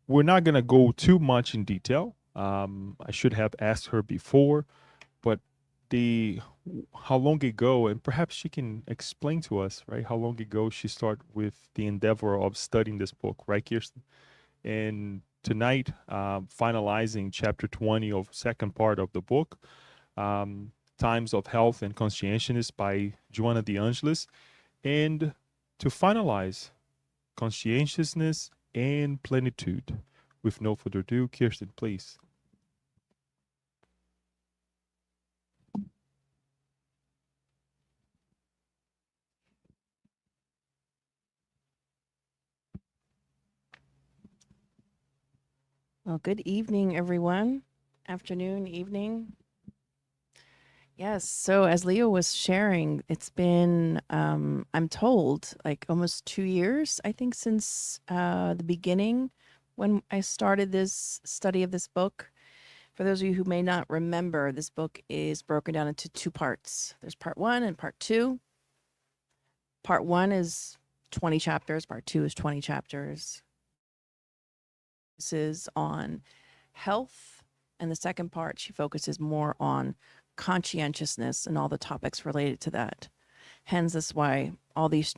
we're not going to go too much in detail. I should have asked her before, but the how long ago, and perhaps she can explain to us, right? How long ago she started with the endeavor of studying this book, right, Kirsten? And tonight, finalizing chapter 20 of second part of the book, Times of Health and Conscientiousness by Joanna de Angelis. And to finalize, Conscientiousness and Plenitude. With no further ado, Kirsten, please. Well, good evening, everyone. Afternoon, evening. Yes, so as Leo was sharing, it's been, I'm told, like almost 2 years, I think, since the beginning when I started this study of this book. For those of you who may not remember, this book is broken down into two parts. There's part one and part two. Part one is 20 chapters, part two is 20 chapters. This is on health, and the second part, she focuses more on conscientiousness and all the topics related to that. Hence, that's why all these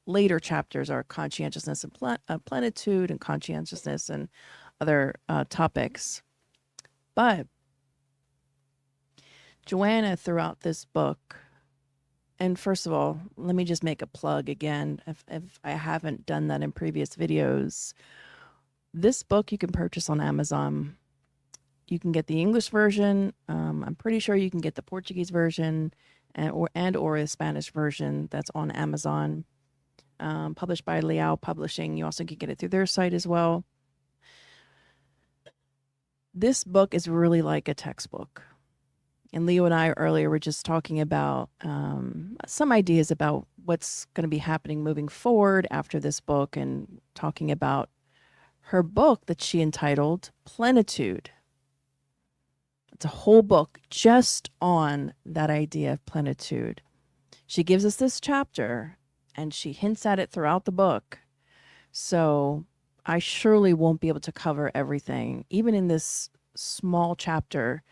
later chapters are conscientiousness and plenitude and conscientiousness and other topics. But Joanna, throughout this book, and first of all, let me just make a plug again, if I haven't done that in previous videos. This book you can purchase on Amazon. You can get the English version. I'm pretty sure you can get the Portuguese version or the Spanish version that's on Amazon. Published by Liao Publishing. You also can get it through their site as well. This book is really like a textbook. And Leo and I earlier were just talking about some ideas about what's going to be happening moving forward after this book, and talking about her book that she entitled Plenitude. It's a whole book just on that idea of plenitude. She gives us this chapter and she hints at it throughout the book. So I surely won't be able to cover everything, even in this small chapter.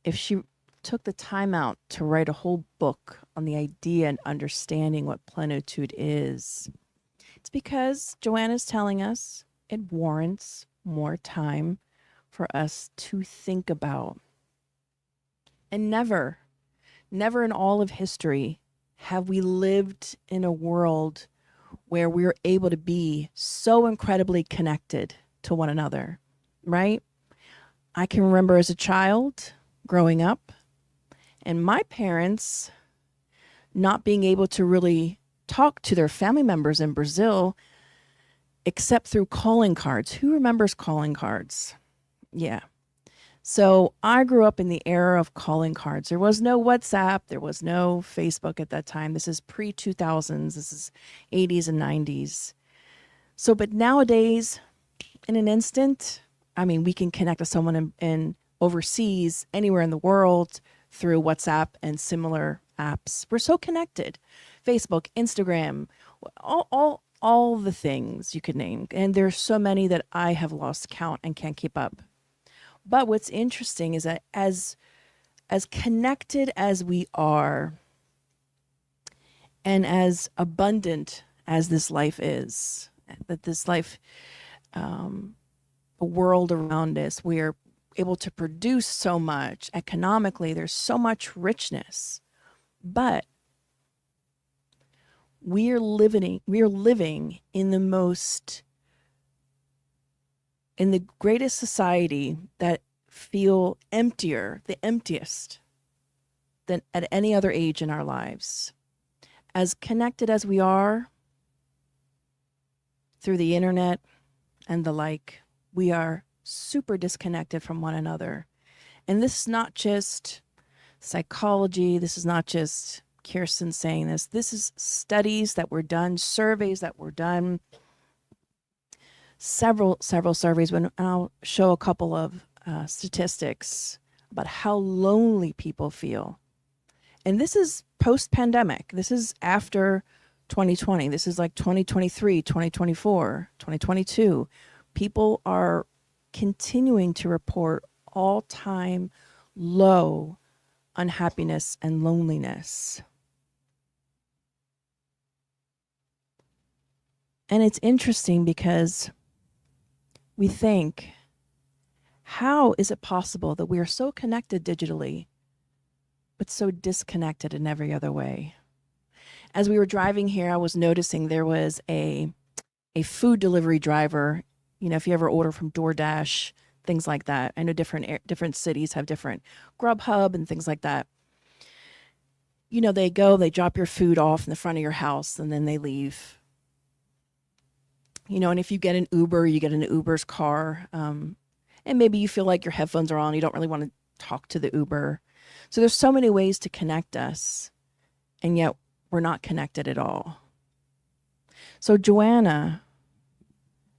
If she took the time out to write a whole book on the idea and understanding what plenitude is, it's because Joanna's telling us it warrants more time for us to think about. And never in all of history have we lived in a world where we're able to be so incredibly connected to one another, right? I can remember as a child growing up and my parents not being able to really talk to their family members in Brazil except through calling cards. Who remembers calling cards? Yeah. So I grew up in the era of calling cards. There was no WhatsApp. There was no Facebook at that time. This is pre-2000s. This is 80s and 90s. So, but nowadays, in an instant, I mean, we can connect with someone in overseas, anywhere in the world, through WhatsApp and similar apps. We're so connected. Facebook, Instagram, all the things you could name. And there's so many that I have lost count and can't keep up. But what's interesting is that as connected as we are, and as abundant as this life is, that this life, a world around us, we are able to produce so much economically. There's so much richness, but we are living in the greatest society that feel emptier, the emptiest than at any other age in our lives. As connected as we are through the internet and the like, we are super disconnected from one another. And this is not just psychology. This is not just Kirsten saying this. This is studies that were done, surveys that were done, several surveys. When I'll show a couple of statistics about how lonely people feel. And this is post-pandemic. This is after 2020. This is like 2023, 2024, 2022. People are continuing to report all-time low unhappiness and loneliness. And it's interesting because we think, how is it possible that we are so connected digitally, but so disconnected in every other way? As we were driving here, I was noticing there was a food delivery driver. You know, if you ever order from DoorDash, things like that. I know different cities have different Grubhub and things like that. You know, they drop your food off in the front of your house, and then they leave. You know, and if you get an Uber, you get an Uber's car. And maybe you feel like your headphones are on, you don't really want to talk to the Uber. So there's so many ways to connect us, and yet we're not connected at all. So Joanna,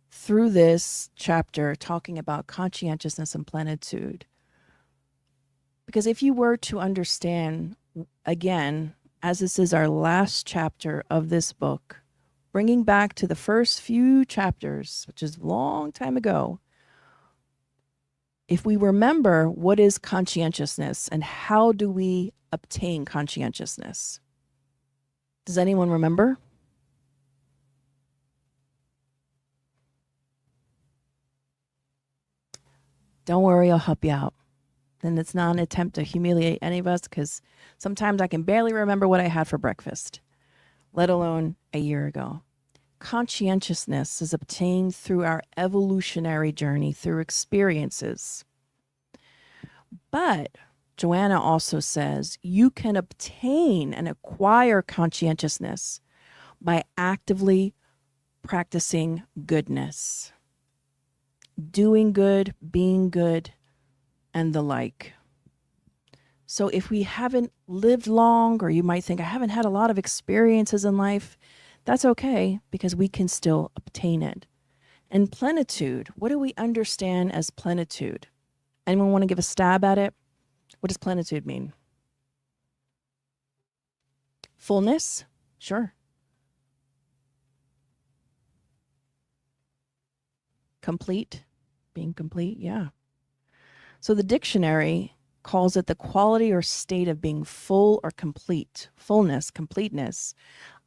through this chapter, talking about conscientiousness and plenitude, because if you were to understand, again, as this is our last chapter of this book, bringing back to the first few chapters, which is a long time ago, if we remember what is conscientiousness and how do we obtain conscientiousness? Does anyone remember? Don't worry, I'll help you out. And it's not an attempt to humiliate any of us, because sometimes I can barely remember what I had for breakfast, let alone a year ago. Conscientiousness is obtained through our evolutionary journey, through experiences. But Joanna also says you can obtain and acquire conscientiousness by actively practicing goodness, doing good, being good, and the like. So if we haven't lived long, or you might think, I haven't had a lot of experiences in life, that's okay, because we can still obtain it. And plenitude, what do we understand as plenitude? Anyone want to give a stab at it? What does plenitude mean? Fullness? Sure. Complete? Being complete? Yeah. So the dictionary calls it the quality or state of being full or complete. Fullness, completeness,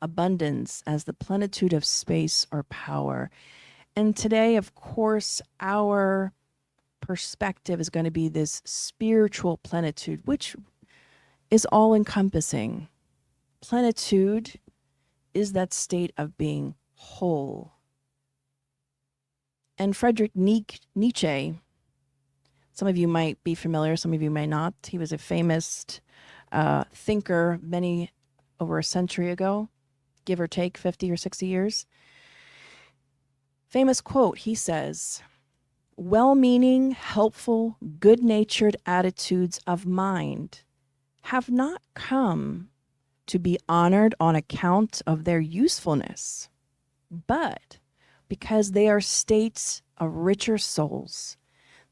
abundance as the plenitude of space or power. And today, of course, our perspective is going to be this spiritual plenitude, which is all encompassing. Plenitude is that state of being whole. And Friedrich Nietzsche, some of you might be familiar, some of you may not. He was a famous thinker over a century ago, give or take 50 or 60 years. Famous quote, he says, well-meaning, helpful, good-natured attitudes of mind have not come to be honored on account of their usefulness, but because they are states of richer souls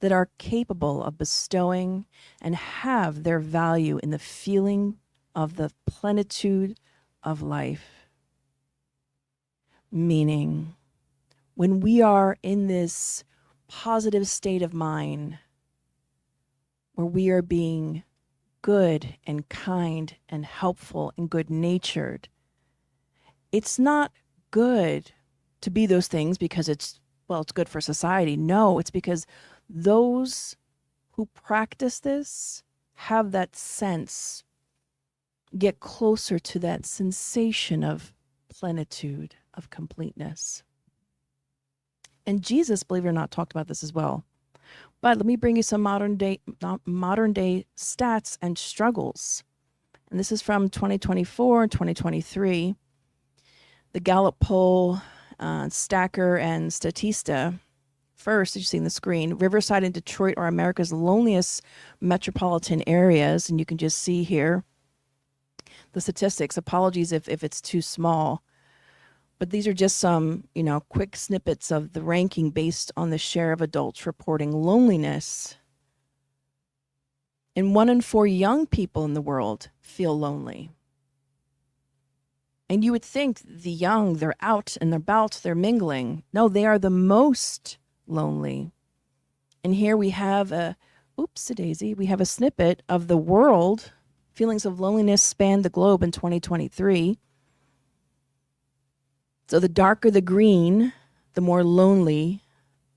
that are capable of bestowing and have their value in the feeling of the plenitude of life. Meaning, when we are in this positive state of mind, where we are being good and kind and helpful and good-natured, it's not good to be those things because it's good for society. No, it's because those who practice this have that sense, get closer to that sensation of plenitude, of completeness. And Jesus, believe it or not, talked about this as well. But let me bring you some modern day stats and struggles. And this is from 2024 and 2023. The Gallup poll, Stacker and Statista. First, as you see on the screen, Riverside and Detroit are America's loneliest metropolitan areas. And you can just see here the statistics. Apologies if it's too small. But these are just some, quick snippets of the ranking based on the share of adults reporting loneliness. And 1 in 4 young people in the world feel lonely. And you would think the young, they're out and about, they're mingling. No, they are the most lonely. And here we have oopsie-daisy, we have a snippet of the world. Feelings of loneliness span the globe in 2023. So the darker the green, the more lonely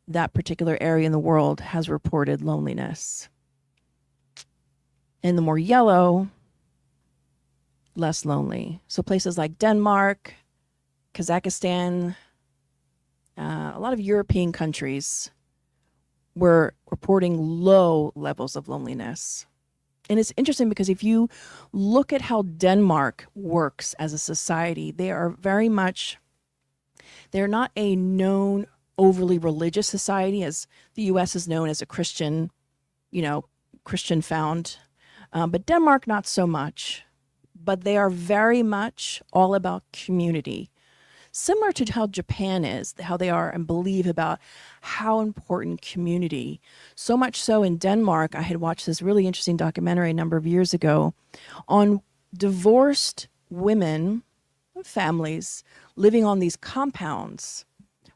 that particular area in the world has reported loneliness. And the more yellow, less lonely. So places like Denmark, Kazakhstan, a lot of European countries were reporting low levels of loneliness. And it's interesting because if you look at how Denmark works as a society, they're not a known overly religious society, as the US is known as a Christian, Christian found. But Denmark, not so much. But they are very much all about community. Similar to how Japan is, how they are and believe about how important community. So much so in Denmark, I had watched this really interesting documentary a number of years ago on divorced women, families, living on these compounds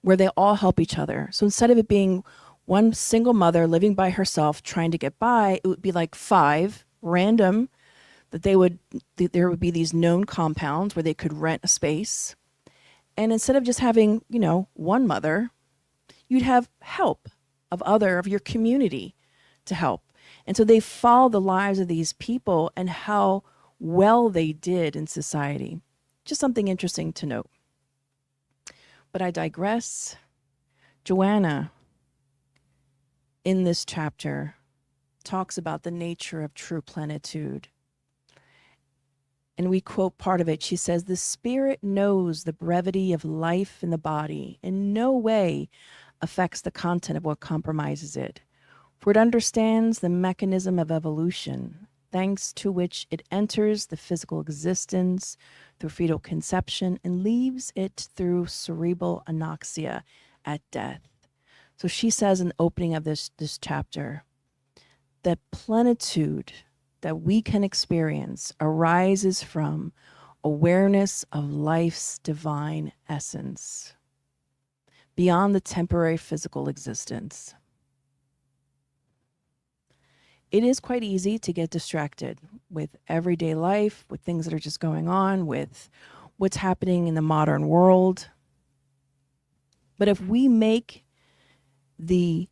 where they all help each other. So instead of it being one single mother living by herself trying to get by, it would be like 5 random that there would be these known compounds where they could rent a space. And instead of just having, one mother, you'd have help of your community to help. And so they follow the lives of these people and how well they did in society. Just something interesting to note. But I digress. Joanna, in this chapter, talks about the nature of true plenitude. And we quote part of it. She says, "The spirit knows the brevity of life in the body in no way affects the content of what compromises it, for it understands the mechanism of evolution, thanks to which it enters the physical existence through fetal conception and leaves it through cerebral anoxia at death." So she says in the opening of this chapter that plenitude that we can experience arises from awareness of life's divine essence, beyond the temporary physical existence. It is quite easy to get distracted with everyday life, with things that are just going on, with what's happening in the modern world. But if we make the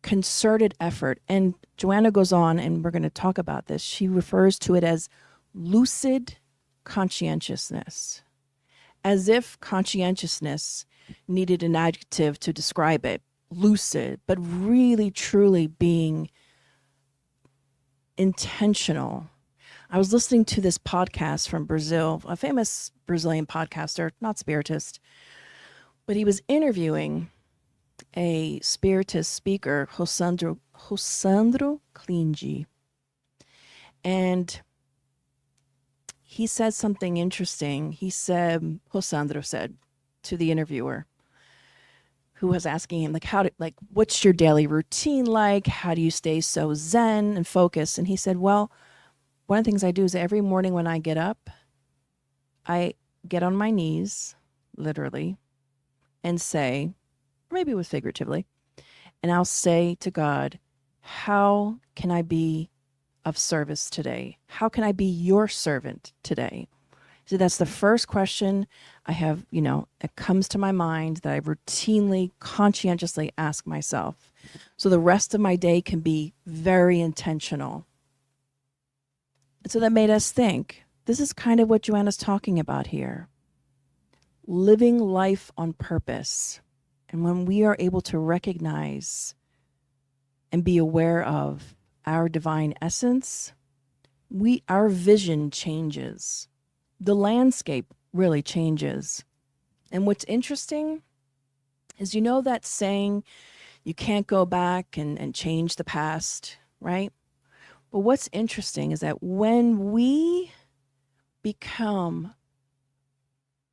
concerted effort, and Joanna goes on, and we're going to talk about this, she refers to it as lucid conscientiousness, as if conscientiousness needed an adjective to describe it, lucid, but really, truly being intentional. I was listening to this podcast from Brazil, a famous Brazilian podcaster, not spiritist, but he was interviewing a spiritist speaker, Rosandro Klinge. And he said something interesting. Rosandro said to the interviewer, who was asking him, what's your daily routine like? How do you stay so zen and focused? And he said, well, one of the things I do is every morning when I get up, I get on my knees, literally, and say, or maybe it was figuratively, and I'll say to God, how can I be of service today? How can I be your servant today? So that's the first question I have, it comes to my mind that I routinely, conscientiously ask myself. So the rest of my day can be very intentional. And so that made us think, this is kind of what Joanna's talking about here. Living life on purpose. And when we are able to recognize and be aware of our divine essence, our vision changes. The landscape really changes. And what's interesting is, that saying, you can't go back and change the past, right? But what's interesting is that when we become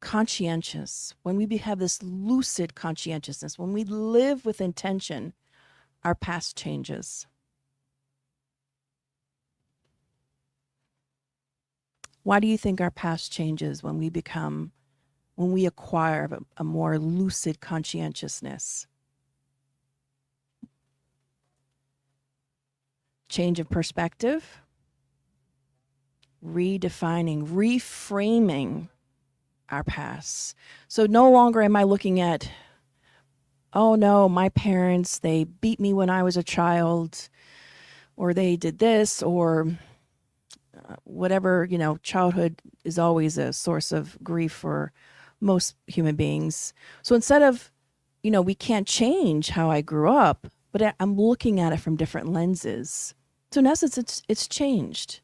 conscientious, when we have this lucid conscientiousness, when we live with intention, our past changes. Why do you think our past changes when we acquire a more lucid conscientiousness? change of perspective, redefining, reframing our past. So no longer am I looking at, oh no, my parents, they beat me when I was a child, or they did this, or whatever, childhood is always a source of grief for most human beings. So instead of, we can't change how I grew up, but I'm looking at it from different lenses. So in essence, it's changed.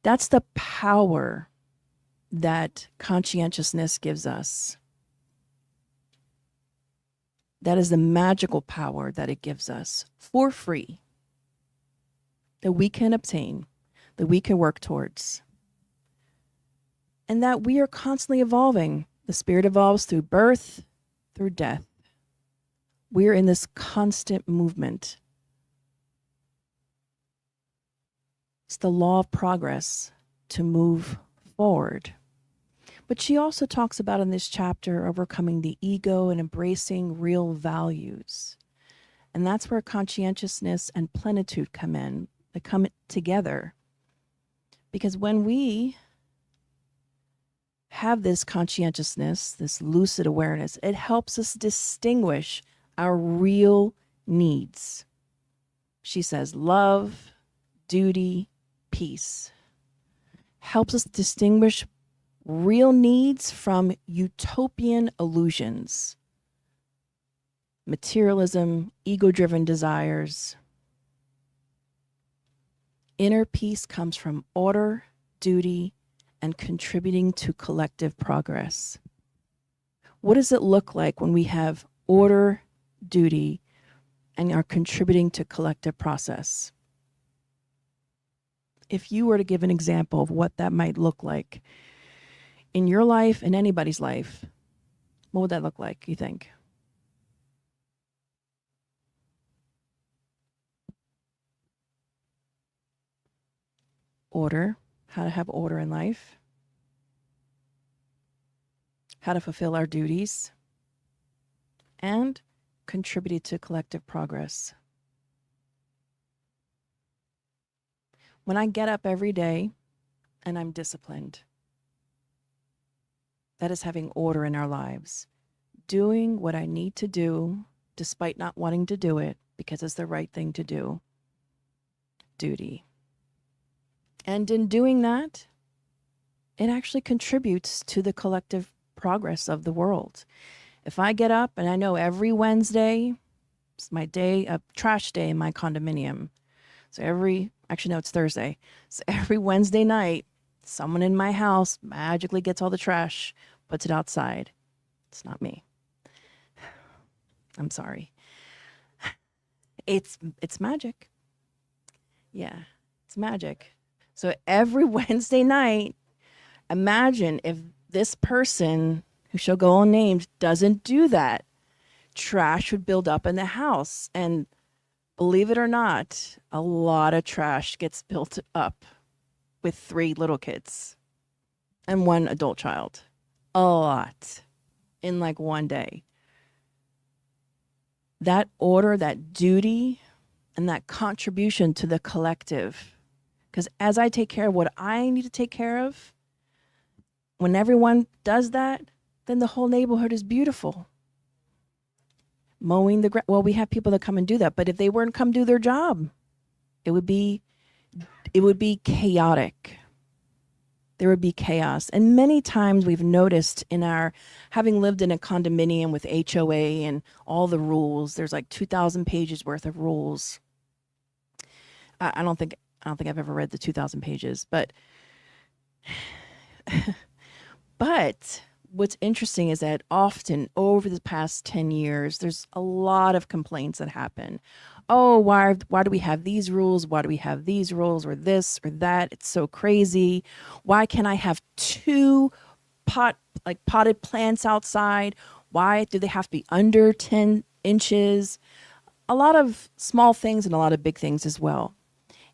That's the power that conscientiousness gives us. That is the magical power that it gives us for free, that we can obtain, that we can work towards, and that we are constantly evolving. The spirit evolves through birth, through death. We're in this constant movement. It's the law of progress to move forward. But she also talks about in this chapter overcoming the ego and embracing real values. And that's where conscientiousness and plenitude come in. They come together. Because when we have this conscientiousness, this lucid awareness, it helps us distinguish our real needs. She says love, duty, peace. Helps us distinguish real needs from utopian illusions, materialism, ego-driven desires. Inner peace comes from order, duty, and contributing to collective progress. What does it look like when we have order, duty, and are contributing to collective process? If you were to give an example of what that might look like in your life, in anybody's life, what would that look like, you think? Order, how to have order in life, how to fulfill our duties, and contribute to collective progress. When I get up every day and I'm disciplined, that is having order in our lives. Doing what I need to do, despite not wanting to do it, because it's the right thing to do. Duty. And in doing that, it actually contributes to the collective progress of the world. If I get up and I know every Wednesday, it's my day, a trash day in my condominium. So it's Thursday. So every Wednesday night, someone in my house magically gets all the trash, puts it outside. It's not me. I'm sorry. It's magic. Yeah, it's magic. So every Wednesday night, imagine if this person, who shall go unnamed, doesn't do that. Trash would build up in the house. And believe it or not, a lot of trash gets built up with 3 little kids and 1 adult child. A lot in like one day. That order, that duty, and that contribution to the collective. Because as I take care of what I need to take care of, when everyone does that, then the whole neighborhood is beautiful. Mowing the grass, well, we have people that come and do that, but if they weren't come do their job, it would be chaotic. There would be chaos. And many times we've noticed in our, having lived in a condominium with HOA and all the rules, there's like 2,000 pages worth of rules. I don't think I've ever read the 2,000 pages, but what's interesting is that often over the past 10 years, there's a lot of complaints that happen. Oh, why do we have these rules? Why do we have these rules, or this or that? It's so crazy. Why can't I have 2 potted plants outside? Why do they have to be under 10 inches? A lot of small things and a lot of big things as well.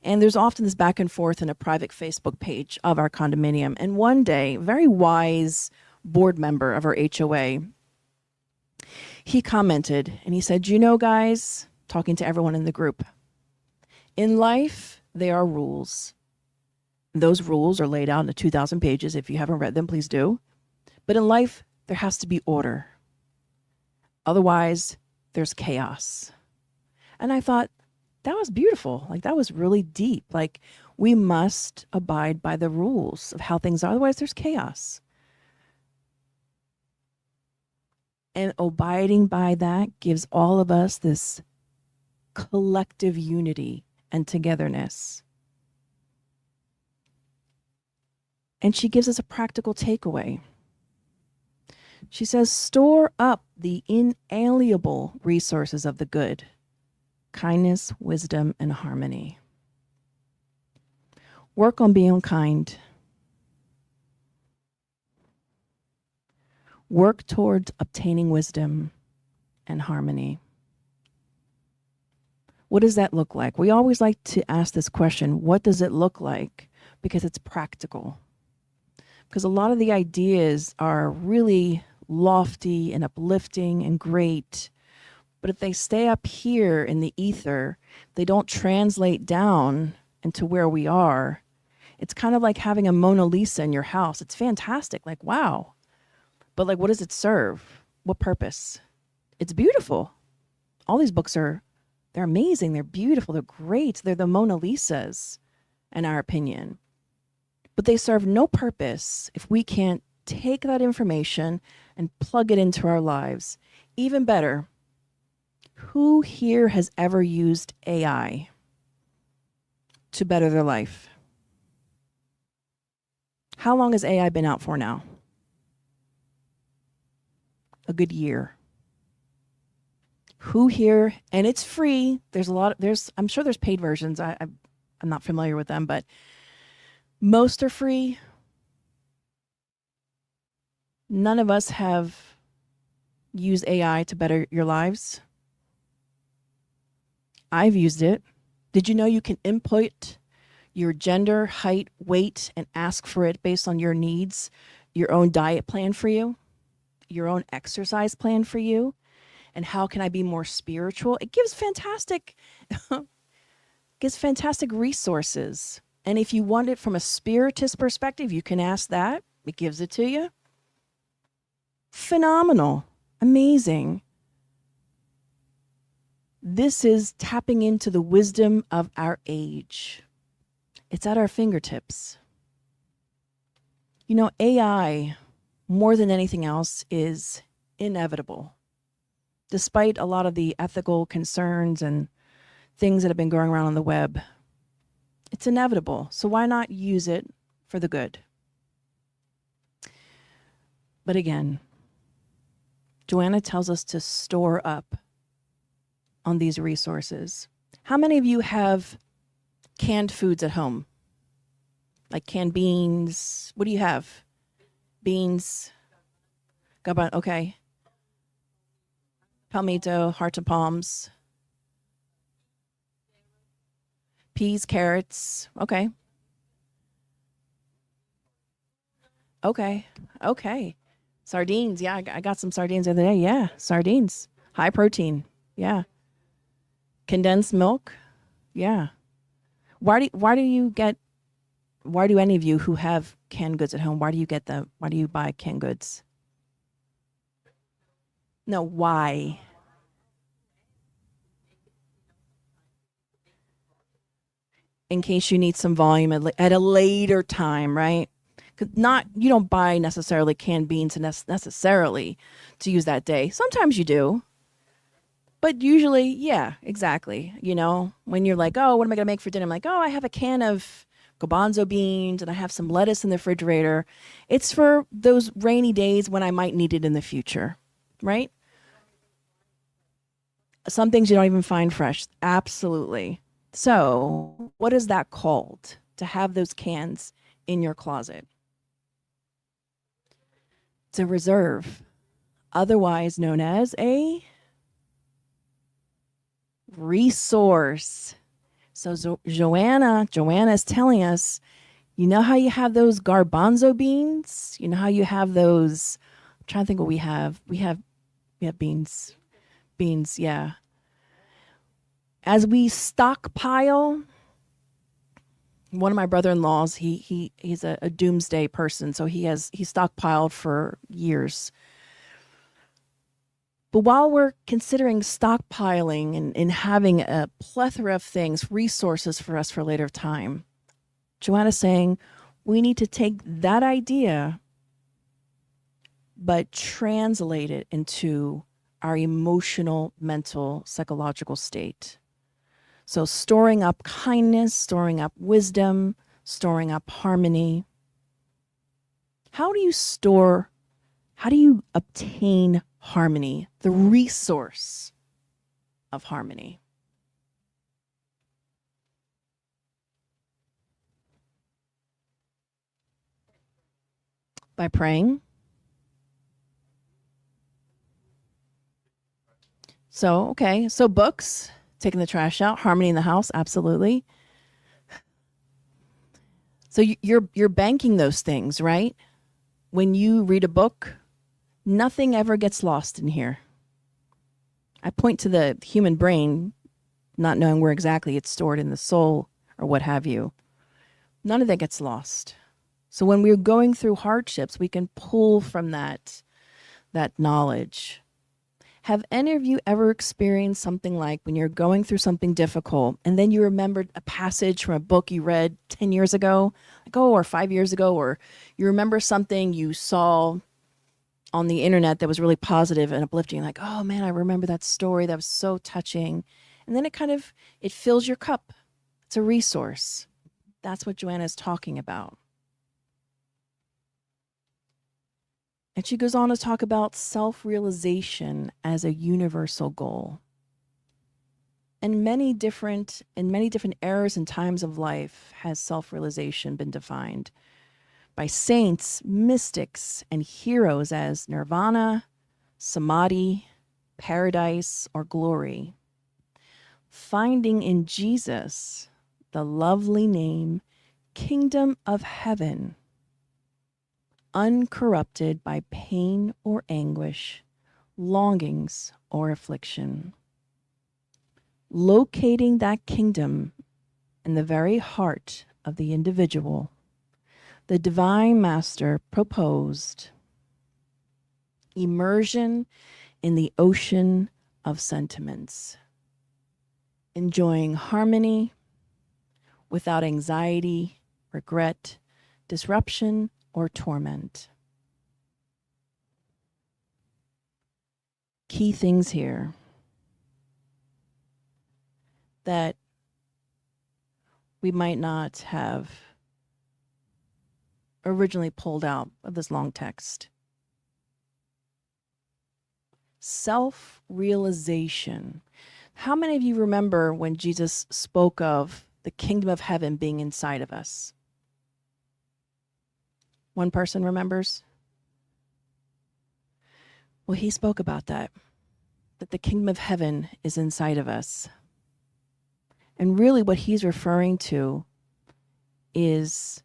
And there's often this back and forth in a private Facebook page of our condominium. And one day, a very wise board member of our HOA, he commented and he said, you know, guys, talking to everyone in the group, In life, there are rules. Those rules are laid out in 2,000 pages. If you haven't read them, please do. But in life, there has to be order. Otherwise, there's chaos. And I thought, that was beautiful. Like, that was really deep. Like, we must abide by the rules of how things are. Otherwise, there's chaos. And abiding by that gives all of us this collective unity and togetherness. And she gives us a practical takeaway. She says, store up the inalienable resources of the good: kindness, wisdom, and harmony. Work on being kind. Work towards obtaining wisdom and harmony. What does that look like? We always like to ask this question, what does it look like? Because it's practical. Because a lot of the ideas are really lofty and uplifting and great, but if they stay up here in the ether, they don't translate down into where we are. It's kind of like having a Mona Lisa in your house. It's fantastic, like, wow. But like, what does it serve? What purpose? It's beautiful. All these books they're amazing. They're beautiful. They're great. They're the Mona Lisas, in our opinion. But they serve no purpose if we can't take that information and plug it into our lives. Even better, who here has ever used AI to better their life? How long has AI been out for now? A good year. Who here, and it's free. I'm sure there's paid versions. I'm not familiar with them, but most are free. None of us have used AI to better your lives. I've used it. Did you know you can input your gender, height, weight, and ask for it based on your needs, your own diet plan for you, your own exercise plan for you, and how can I be more spiritual? It gives fantastic resources. And if you want it from a spiritist perspective, you can ask that. It gives it to you. Phenomenal. Amazing. This is tapping into the wisdom of our age. It's at our fingertips. You know, AI, more than anything else, is inevitable. Despite a lot of the ethical concerns and things that have been going around on the web, it's inevitable. So why not use it for the good? But again, Joanna tells us to store up on these resources. How many of you have canned foods at home? Like canned beans? What do you have? Beans? Okay. Palmito, heart of palms. Peas, carrots. Okay. Sardines. Yeah, I got some sardines the other day. Yeah, sardines. High protein. Yeah. Condensed milk. Yeah. Why do any of you who have canned goods at home, why do you buy canned goods? No, why? In case you need some volume at a later time, right? You don't buy necessarily canned beans necessarily to use that day. Sometimes you do. But usually, yeah, exactly. You know, when you're like, oh, what am I going to make for dinner? I'm like, oh, I have a can of garbanzo beans and I have some lettuce in the refrigerator. It's for those rainy days when I might need it in the future, right? Some things you don't even find fresh. Absolutely. So, what is that called to have those cans in your closet? It's a reserve, otherwise known as a resource. So Joanna is telling us, you know how you have those garbanzo beans? You know how you have those, I'm trying to think what we have. We have beans. Beans, yeah. As we stockpile, one of my brother-in-laws, he's a doomsday person, so he stockpiled for years. But while we're considering stockpiling and having a plethora of things, resources for us for later time, Joanna's saying we need to take that idea but translate it into our emotional, mental, psychological state. So storing up kindness, storing up wisdom, storing up harmony. How do you obtain harmony, the resource of harmony? By praying. So, okay. So books, taking the trash out, harmony in the house, absolutely. So you're banking those things, right? When you read a book, nothing ever gets lost in here. I point to the human brain, not knowing where exactly it's stored in the soul or what have you. None of that gets lost. So when we're going through hardships, we can pull from that knowledge. Have any of you ever experienced something like when you're going through something difficult and then you remembered a passage from a book you read 10 years ago, or 5 years ago, or you remember something you saw on the internet that was really positive and uplifting, like, oh man, I remember that story, that was so touching. And then it fills your cup. It's a resource. That's what Joanna is talking about. And she goes on to talk about self-realization as a universal goal. In many different eras and times of life has self-realization been defined by saints, mystics, and heroes as nirvana, samadhi, paradise, or glory. Finding in Jesus the lovely name, Kingdom of Heaven, uncorrupted by pain or anguish, longings or affliction. Locating that kingdom in the very heart of the individual, the Divine Master proposed immersion in the ocean of sentiments, enjoying harmony without anxiety, regret, disruption, or torment. Key things here that we might not have originally pulled out of this long text. Self-realization. How many of you remember when Jesus spoke of the kingdom of heaven being inside of us? One person remembers? Well, he spoke about that the kingdom of heaven is inside of us. And really what he's referring to is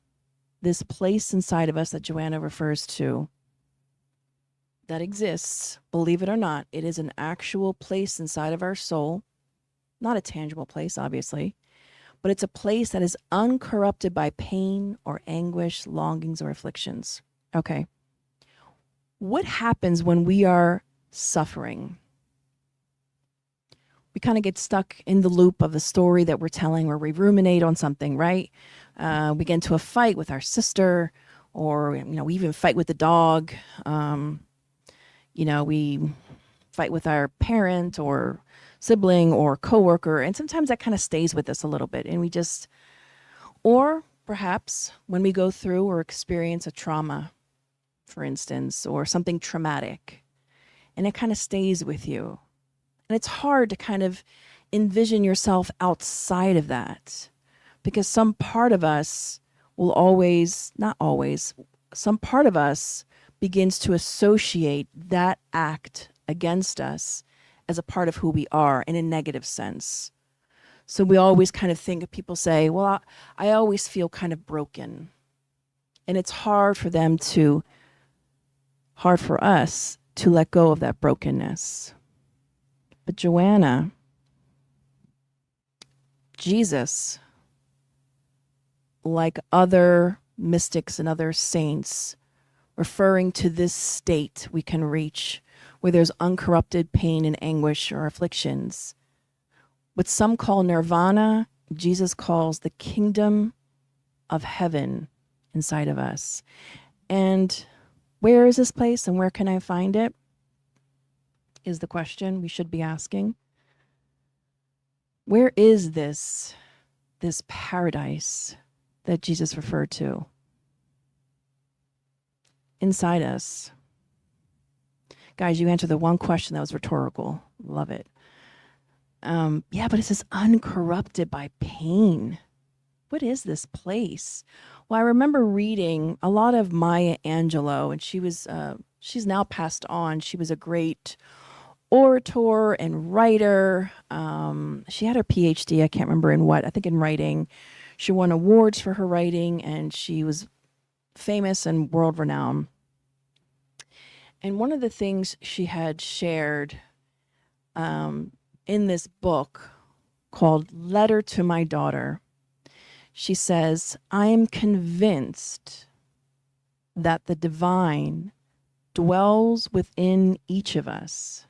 this place inside of us that Joanna refers to that exists, believe it or not. It is an actual place inside of our soul, not a tangible place, obviously, but it's a place that is uncorrupted by pain or anguish, longings, or afflictions. Okay. What happens when we are suffering? We kind of get stuck in the loop of the story that we're telling, where we ruminate on something, right? We get into a fight with our sister, or we even fight with the dog. We fight with our parent or sibling or coworker, and sometimes that kind of stays with us a little bit, and or perhaps when we go through or experience a trauma, for instance, or something traumatic, and it kind of stays with you. And it's hard to kind of envision yourself outside of that, because some part of us will always, not always, some part of us begins to associate that act against us as a part of who we are in a negative sense. So we always kind of think, people say, well, I always feel kind of broken. And it's hard for us to let go of that brokenness. But Joanna, Jesus, like other mystics and other saints, referring to this state we can reach where there's uncorrupted pain and anguish or afflictions. What some call nirvana, Jesus calls the kingdom of heaven inside of us. And where is this place and where can I find it? Is the question we should be asking. Where is this paradise that Jesus referred to? Inside us. Guys, you answered the one question that was rhetorical. Love it. Yeah, but it says uncorrupted by pain. What is this place? Well, I remember reading a lot of Maya Angelou, and she's now passed on. She was a great orator and writer. She had her PhD, I can't remember in what, I think in writing. She won awards for her writing, and she was famous and world renowned. And one of the things she had shared in this book called Letter to My Daughter, she says, I am convinced that the divine dwells within each of us.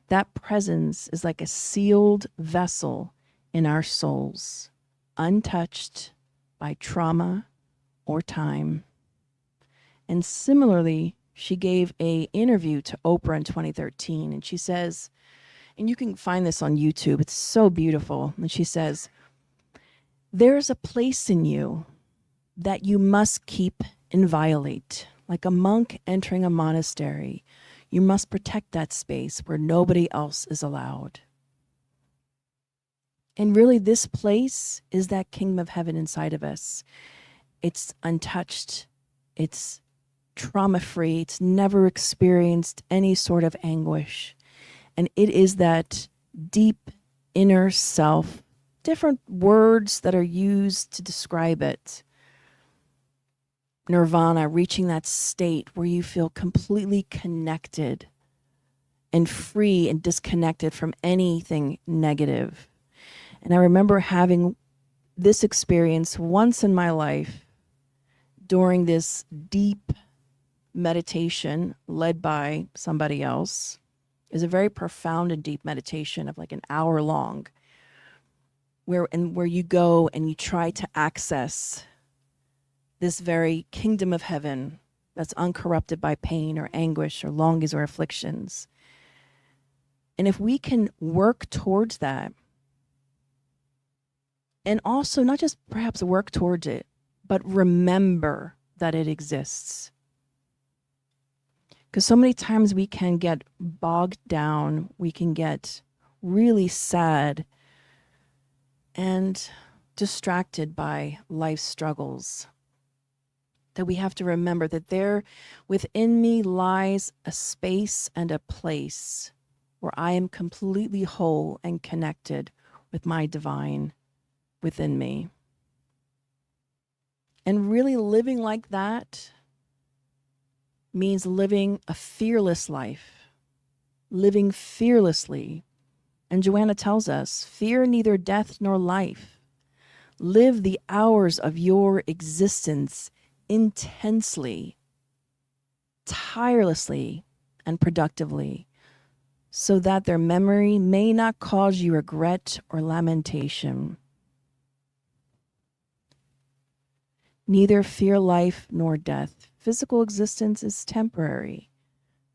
That presence is like a sealed vessel in our souls, untouched by trauma or time. And similarly, she gave an interview to Oprah in 2013, and she says, and you can find this on YouTube, it's so beautiful, and she says, there's a place in you that you must keep inviolate, like a monk entering a monastery. You must protect that space where nobody else is allowed. And really, this place is that kingdom of heaven inside of us. It's untouched. It's trauma-free. It's never experienced any sort of anguish. And it is that deep inner self, different words that are used to describe it. Nirvana, reaching that state where you feel completely connected and free and disconnected from anything negative. And I remember having this experience once in my life during this deep meditation led by somebody else. It was a very profound and deep meditation of like an hour long, where you go and you try to access this very kingdom of heaven that's uncorrupted by pain or anguish or longings or afflictions. And if we can work towards that, and also not just perhaps work towards it, but remember that it exists. Because so many times we can get bogged down, we can get really sad and distracted by life's struggles, that we have to remember that there within me lies a space and a place where I am completely whole and connected with my divine within me. And really living like that means living a fearless life, living fearlessly. And Joanna tells us, fear neither death nor life. Live the hours of your existence intensely, tirelessly, and productively, so that their memory may not cause you regret or lamentation. Neither fear life nor death. Physical existence is temporary.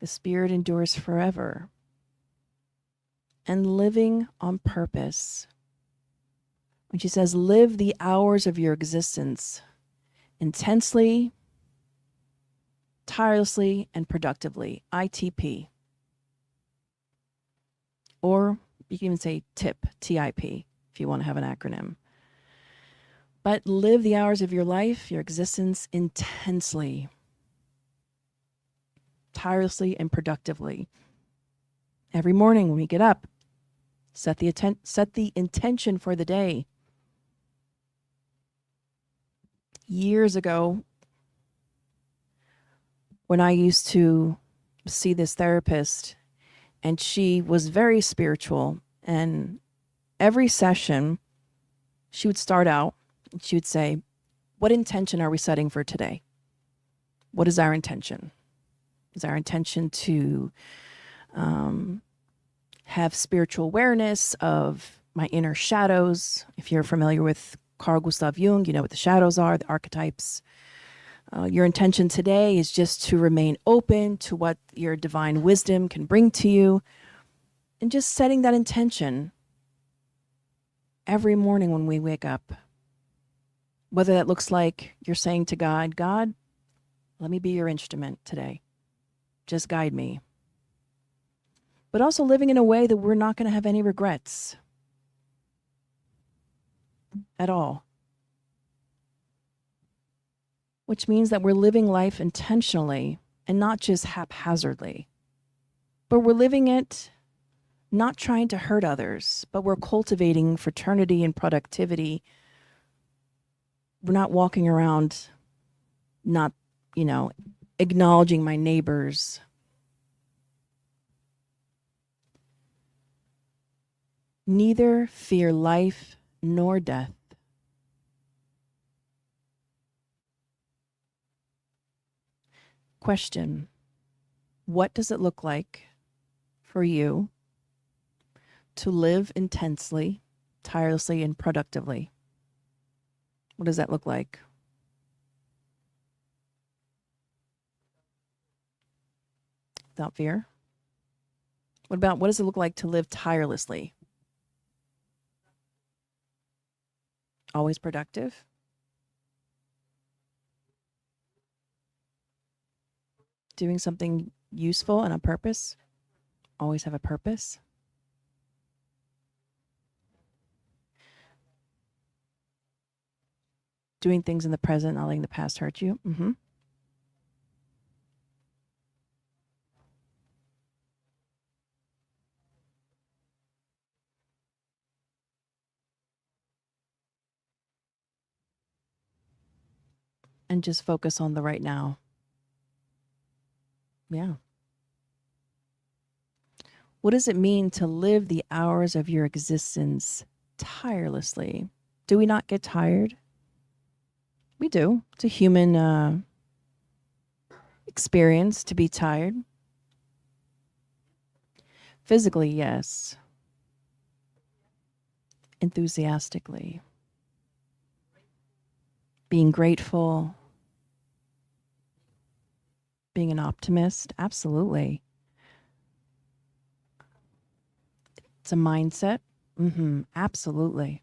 The spirit endures forever. And living on purpose. When she says, live the hours of your existence intensely, tirelessly, and productively, ITP. Or you can even say TIP, TIP, if you want to have an acronym. But live the hours of your life, your existence intensely, tirelessly, and productively. Every morning when we get up, set the intention for the day. Years ago, when I used to see this therapist, and she was very spiritual, and every session she would start out and she would say, what intention are we setting for today? What is our intention? Is our intention to have spiritual awareness of my inner shadows? If you're familiar with Carl Gustav Jung, you know what the shadows are, the archetypes. Your intention today is just to remain open to what your divine wisdom can bring to you, and just setting that intention every morning when we wake up. Whether that looks like you're saying to God, God, let me be your instrument today. Just guide me. But also living in a way that we're not going to have any regrets at all. Which means that we're living life intentionally and not just haphazardly. But we're living it not trying to hurt others, but we're cultivating fraternity and productivity. We're not walking around not, acknowledging my neighbors. Neither fear life nor death. Question: what does it look like for you to live intensely, tirelessly, and productively? What does that look like? Without fear? What does it look like to live tirelessly? Always productive? Doing something useful and on purpose? Always have a purpose? Doing things in the present, not letting the past hurt you? Mm-hmm. And just focus on the right now. Yeah. What does it mean to live the hours of your existence tirelessly? Do we not get tired? We do. It's a human experience to be tired. Physically, yes. Enthusiastically. Being grateful. Being an optimist. Absolutely. It's a mindset. Mm-hmm. Absolutely.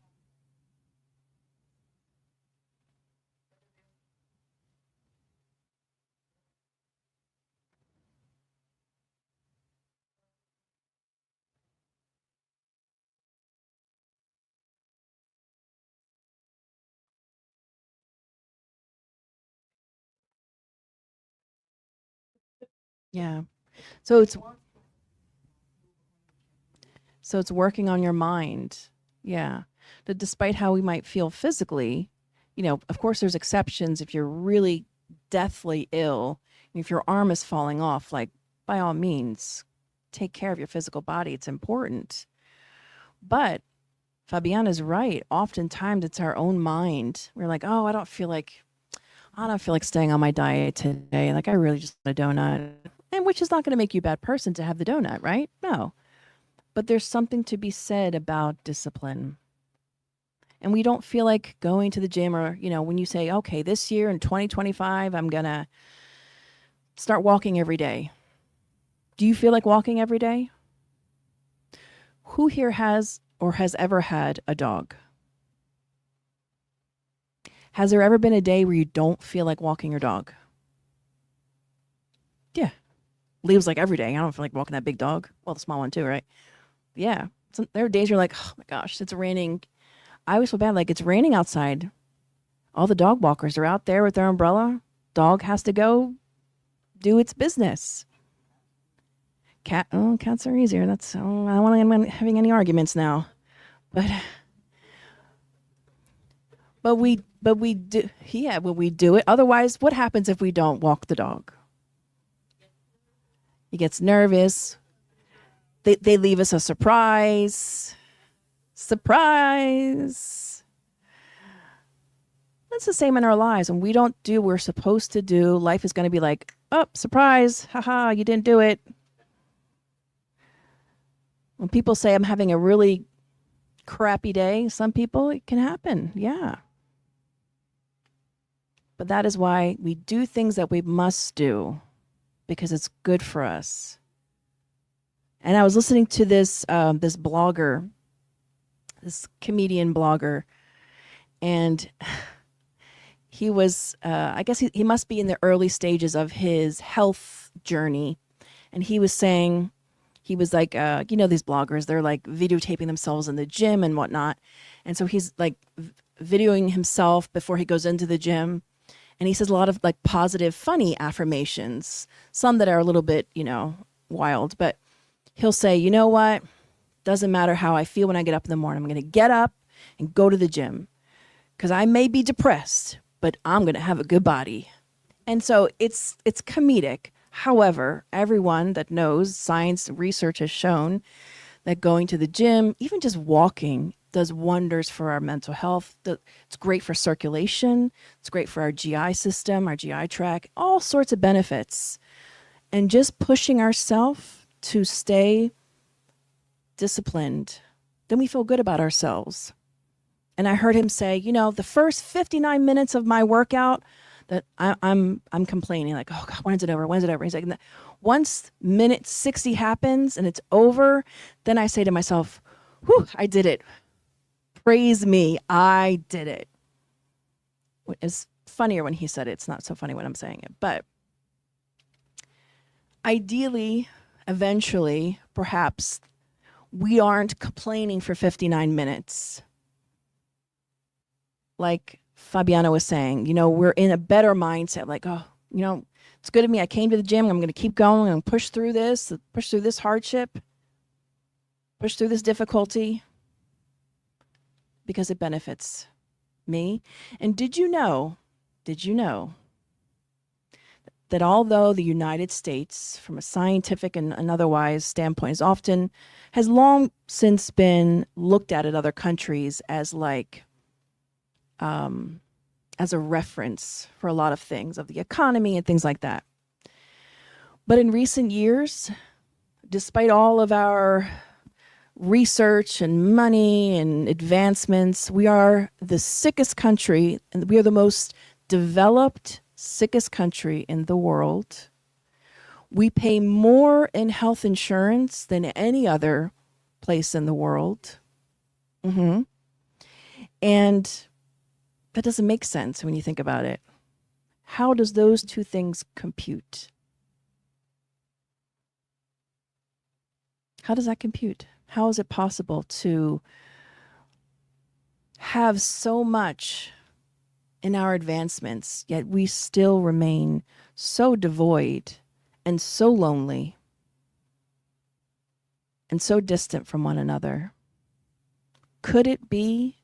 Yeah. So it's working on your mind. Yeah. That despite how we might feel physically, of course there's exceptions. If you're really deathly ill, if your arm is falling off, like, by all means, take care of your physical body. It's important. But Fabiana's right. Oftentimes it's our own mind. We're like, oh, I don't feel like staying on my diet today. Like, I really just want a donut. And which is not going to make you a bad person to have the donut, right? No. But there's something to be said about discipline. And we don't feel like going to the gym, or, when you say, okay, this year in 2025, I'm going to start walking every day. Do you feel like walking every day? Who here has or has ever had a dog? Has there ever been a day where you don't feel like walking your dog? Yeah. Leaves like every day. I don't feel like walking that big dog. Well, the small one too, right? Yeah. There are days you're like, oh my gosh, it's raining. I always feel bad. Like, it's raining outside. All the dog walkers are out there with their umbrella. Dog has to go do its business. Cats are easier. I don't want to having any arguments now. But we do. Yeah, well, we do it. Otherwise, what happens if we don't walk the dog? He gets nervous. They leave us a surprise. Surprise. That's the same in our lives. When we don't do what we're supposed to do, life is going to be like, oh, surprise, haha, you didn't do it. When people say I'm having a really crappy day, some people, it can happen. Yeah. But that is why we do things that we must do, because it's good for us. And I was listening to this this blogger, this comedian blogger, and he was, I guess he must be in the early stages of his health journey. And he was saying, he was like, these bloggers, they're like videotaping themselves in the gym and whatnot. And so he's like videoing himself before he goes into the gym. And he says a lot of like positive, funny affirmations, some that are a little bit, wild. But he'll say, you know what? Doesn't matter how I feel when I get up in the morning. I'm going to get up and go to the gym because I may be depressed, but I'm going to have a good body. And so it's comedic. However, everyone that knows, science research has shown that going to the gym, even just walking, does wonders for our mental health. It's great for circulation. It's great for our GI system, our GI tract, all sorts of benefits. And just pushing ourselves to stay disciplined, then we feel good about ourselves. And I heard him say, the first 59 minutes of my workout, that I'm complaining, like, oh God, when's it over? When's it over? He's like, once minute 60 happens and it's over, then I say to myself, whew, I did it. Praise me, I did it. It's funnier when he said it. It's not so funny when I'm saying it. But ideally, eventually, perhaps, we aren't complaining for 59 minutes. Like Fabiana was saying, we're in a better mindset. Like, oh, it's good of me. I came to the gym. I'm going to keep going and push through this hardship, push through this difficulty because it benefits me. And did you know that although the United States, from a scientific and otherwise standpoint, has long since been looked at in other countries as like, as a reference for a lot of things of the economy and things like that. But in recent years, despite all of our research and money and advancements, we are the sickest country, and we are the most developed, sickest country in the world. We pay more in health insurance than any other place in the world. And that doesn't make sense when you think about it. How does those two things compute? How does that compute? How is it possible to have so much in our advancements, yet we still remain so devoid and so lonely and so distant from one another? Could it be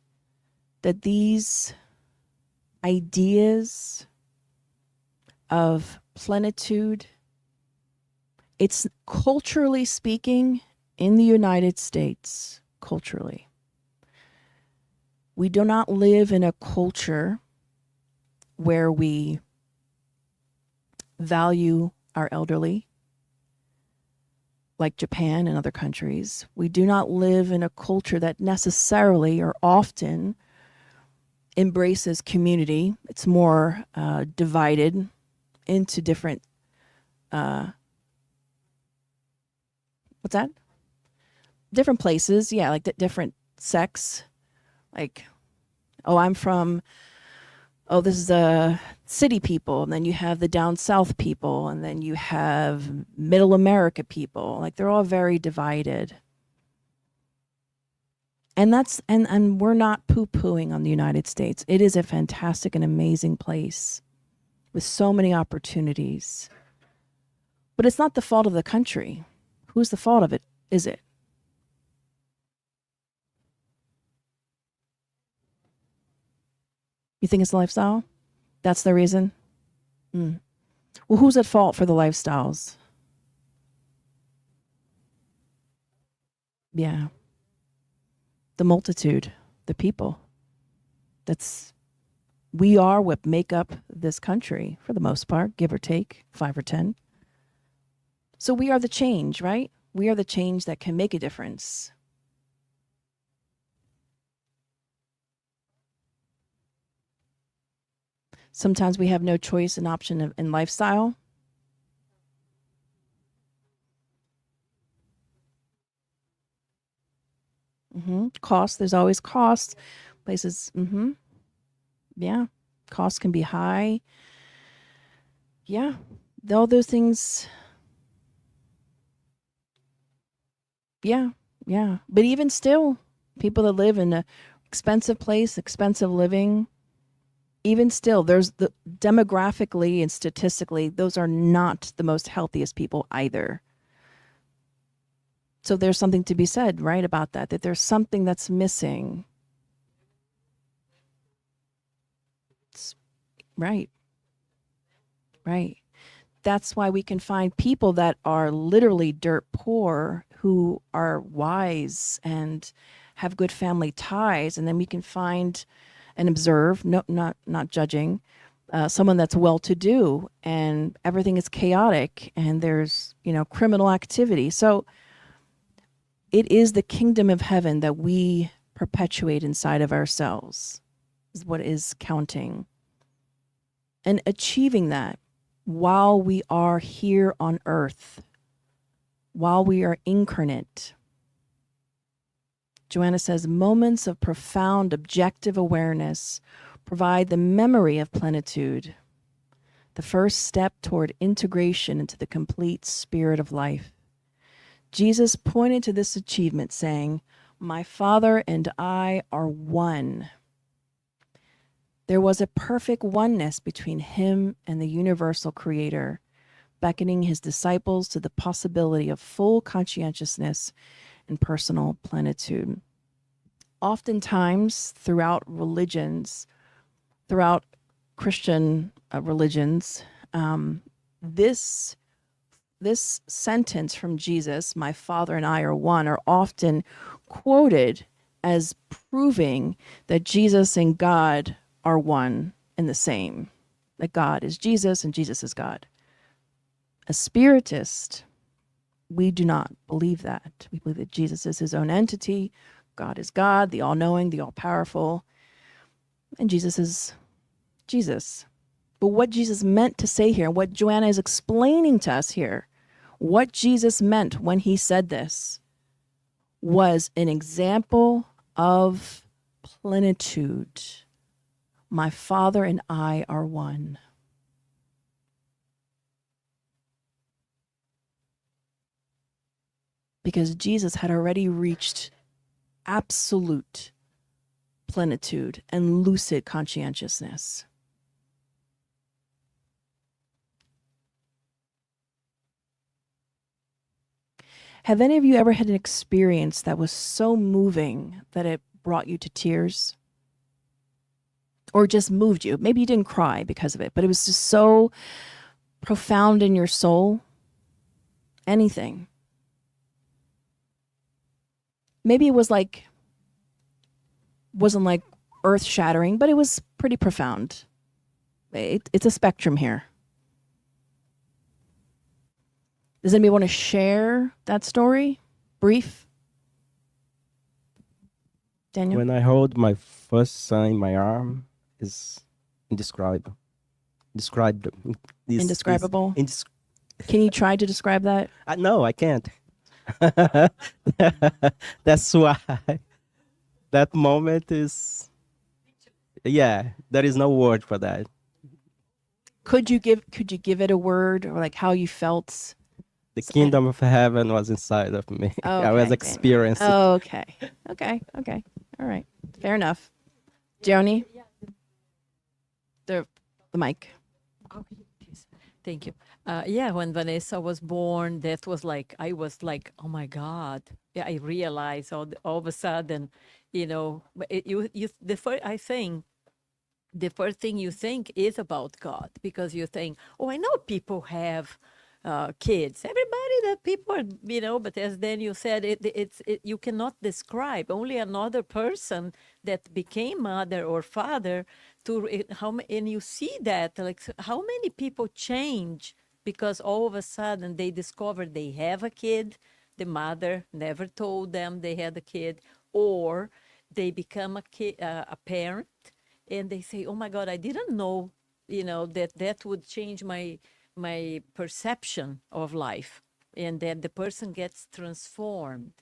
that these ideas of plenitude, it's culturally speaking, in the United States, culturally, we do not live in a culture where we value our elderly like Japan and other countries. We do not live in a culture that necessarily or often embraces community. It's more divided into different, what's that? Different places, yeah, like different sects. Like, this is the city people, and then you have the down south people, and then you have middle America people. Like, they're all very divided. And that's and we're not poo-pooing on the United States. It is a fantastic and amazing place with so many opportunities. But it's not the fault of the country. Who's the fault of it, is it? You think it's the lifestyle? That's the reason? Well, who's at fault for the lifestyles? Yeah. The multitude, the people. That's We are what make up this country for the most part, give or take 5 or 10. So we are the change, right? We are the change that can make a difference. Sometimes we have no choice and option in lifestyle. Cost, there's always costs. Places, yeah, costs can be high. Yeah, all those things. Yeah, yeah. But even still, people that live in an expensive place, expensive living, even still, there's the demographically and statistically, those are not the most healthiest people either. So there's something to be said, right, about that there's something that's missing. Right. Right. That's why we can find people that are literally dirt poor who are wise and have good family ties, and then we can find and observe, no, not judging, someone that's well-to-do and everything is chaotic and there's criminal activity. So it is the kingdom of heaven that we perpetuate inside of ourselves is what is counting, and achieving that while we are here on earth, while we are incarnate. Joanna says, moments of profound objective awareness provide the memory of plenitude, the first step toward integration into the complete spirit of life. Jesus pointed to this achievement, saying, "My Father and I are one." There was a perfect oneness between him and the universal creator, beckoning his disciples to the possibility of full conscientiousness and personal plenitude. Oftentimes, throughout religions, throughout Christian religions, this sentence from Jesus, "My Father and I are one," are often quoted as proving that Jesus and God are one and the same, that God is Jesus and Jesus is God. As Spiritists, we do not believe that. We believe that Jesus is his own entity, God is God, the all-knowing, the all-powerful, and Jesus is Jesus. But what Jesus meant to say here, what Joanna is explaining to us here, what Jesus meant when he said this, was an example of plenitude. My Father and I are one. Because Jesus had already reached absolute plenitude and lucid conscientiousness. Have any of you ever had an experience that was so moving that it brought you to tears? Or just moved you? Maybe you didn't cry because of it, but it was just so profound in your soul. Anything. Maybe it was wasn't like earth shattering, but it was pretty profound. It's a spectrum here. Does anybody want to share that story? Brief? Daniel? When I hold my first son in my arm, is indescribable. Indescribable? Can you try to describe that? No, I can't. That's why that moment is, there is no word for that. Could you give it a word, or like how you felt? The kingdom of heaven was inside of me. Oh, I was okay. experiencing. Oh, okay. All right. Fair enough. Joni? The mic. Okay, please. Thank you. Yeah, when Vanessa was born, that was like, I was like, oh my God. Yeah, I realized all of a sudden, I think the first thing you think is about God, because you think, oh, I know people have kids, everybody that people are, but as then you said, you cannot describe only another person that became mother or father and you see that, like, how many people change because all of a sudden they discover they have a kid, the mother never told them they had a kid, or they become a parent, and they say, "Oh my God, I didn't know, that would change my perception of life," and then the person gets transformed.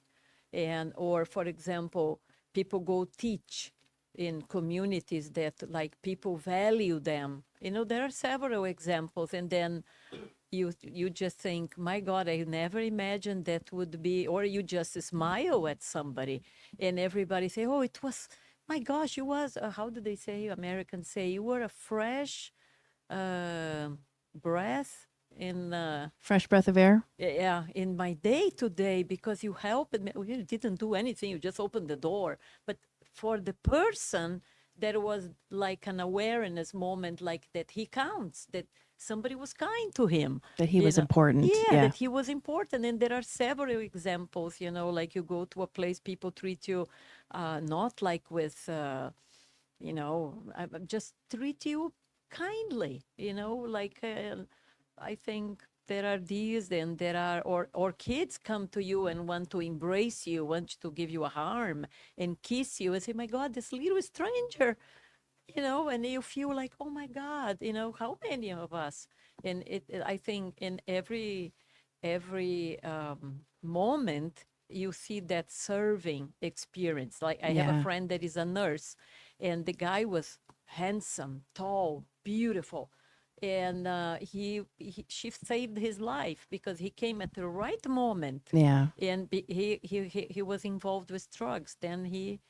Or for example, people go teach in communities that, like, people value them. There are several examples, and then you just think, my God, I never imagined that would be, or you just smile at somebody and everybody say, oh, it was, my gosh, you was, how do they say, Americans say, you were a fresh breath in Fresh breath of air. yeah, in my day to day, because you helped me. You didn't do anything, you just opened the door. But for the person, there was like an awareness moment, like that he counts, that somebody was kind to him, That he was important. yeah, that he was important. And there are several examples, like you go to a place, people treat you not like with just treat you kindly, like I think there are these, and there are, or kids come to you and want to embrace you, want to give you a arm and kiss you and say, my God, this little stranger, and you feel like, oh my God, how many of us? And I think in every moment, you see that serving experience. Like I have a friend that is a nurse, and the guy was handsome, tall, beautiful. And she saved his life because he came at the right moment. Yeah. And he was involved with drugs. Then he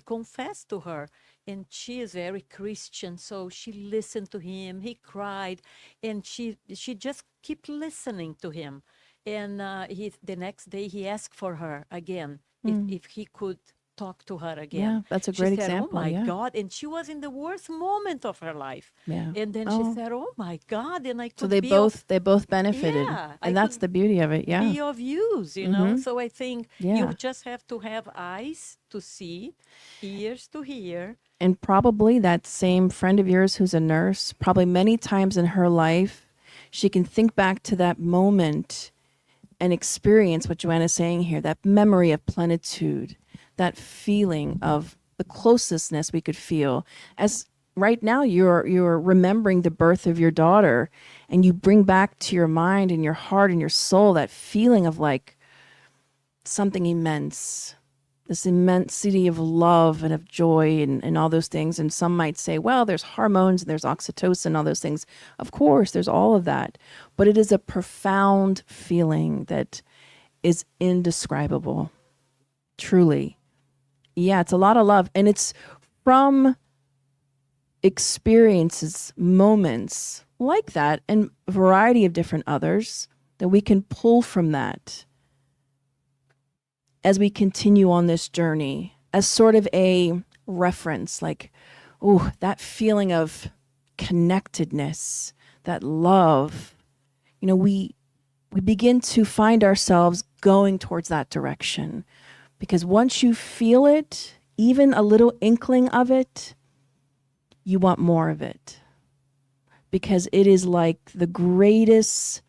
confessed to her, and she is very Christian, so she listened to him. He cried, and she just kept listening to him. And the next day he asked for her again, if he could talk to her again. Yeah, that's a She great said, example. oh my yeah. God. And she was in the worst moment of her life. Yeah. And then she said, oh my God. And I could So they be both benefited. Yeah, I And that's could the beauty of it. Yeah. be of use, So I think Yeah. you just have to have eyes to see, ears to hear. And probably that same friend of yours who's a nurse, probably many times in her life, she can think back to that moment and experience what Joanna's saying here, that memory of plenitude, that feeling of the closeness we could feel. As right now you're remembering the birth of your daughter, and you bring back to your mind and your heart and your soul that feeling of like something immense, this immensity of love and of joy and all those things. And some might say, well, there's hormones and there's oxytocin, all those things. Of course, there's all of that. But it is a profound feeling that is indescribable. Truly. Yeah, it's a lot of love. And it's from experiences, moments like that, and a variety of different others that we can pull from that as we continue on this journey, as sort of a reference, like, oh, that feeling of connectedness, that love, we begin to find ourselves going towards that direction. Because once you feel it, even a little inkling of it, you want more of it. Because it is like the greatest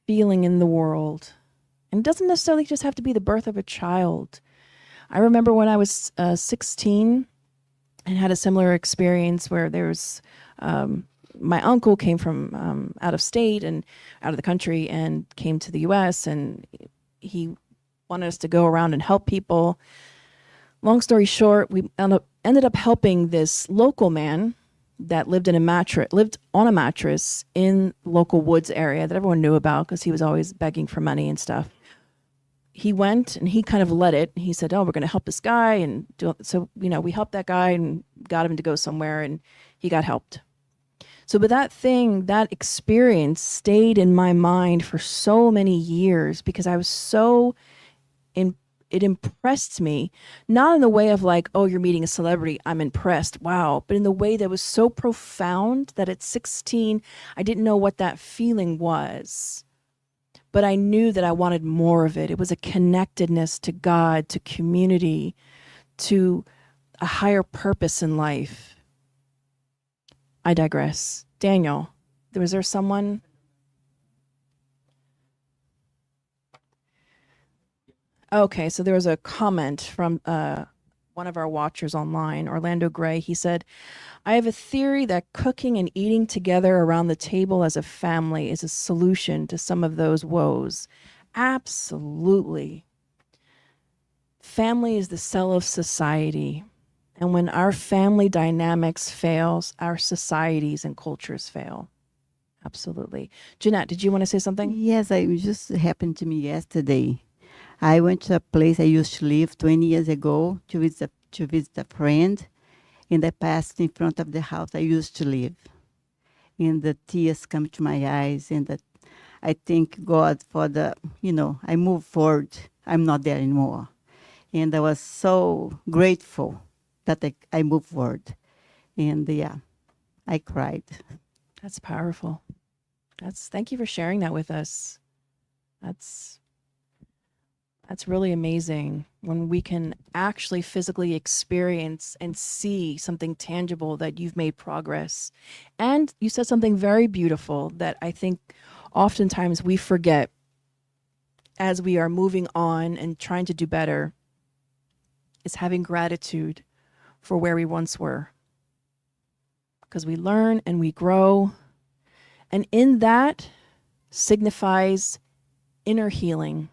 feeling in the world. And it doesn't necessarily just have to be the birth of a child. I remember when I was 16 and had a similar experience where there was, my uncle came from out of state and out of the country and came to the U.S. and he wanted us to go around and help people. Long story short, we ended up helping this local man that lived on a mattress in the local woods area that everyone knew about because he was always begging for money and stuff. He went and he kind of led it. He said, oh, we're going to help this guy. And so, we helped that guy and got him to go somewhere and he got helped. So, but that experience stayed in my mind for so many years because I was so it impressed me, not in the way of like, oh, you're meeting a celebrity, I'm impressed, wow, but in the way that was so profound that at 16, I didn't know what that feeling was. but I knew that I wanted more of it. It was a connectedness to God, to community, to a higher purpose in life. I digress. Daniel, was there someone? Okay, so there was a comment from one of our watchers online, Orlando Gray. He said, I have a theory that cooking and eating together around the table as a family is a solution to some of those woes. Absolutely. Family is the cell of society. And when our family dynamics fails, our societies and cultures fail. Absolutely. Jeanette, did you want to say something? Yes, it just happened to me yesterday. I went to a place I used to live 20 years ago to visit a friend, and I passed in front of the house I used to live. And the tears come to my eyes, and I thank God for I moved forward. I'm not there anymore. And I was so grateful that I moved forward. And I cried. That's powerful. Thank you for sharing that with us. That's really amazing when we can actually physically experience and see something tangible that you've made progress. And you said something very beautiful that I think oftentimes we forget as we are moving on and trying to do better, is having gratitude for where we once were. Because we learn and we grow. And in that signifies inner healing.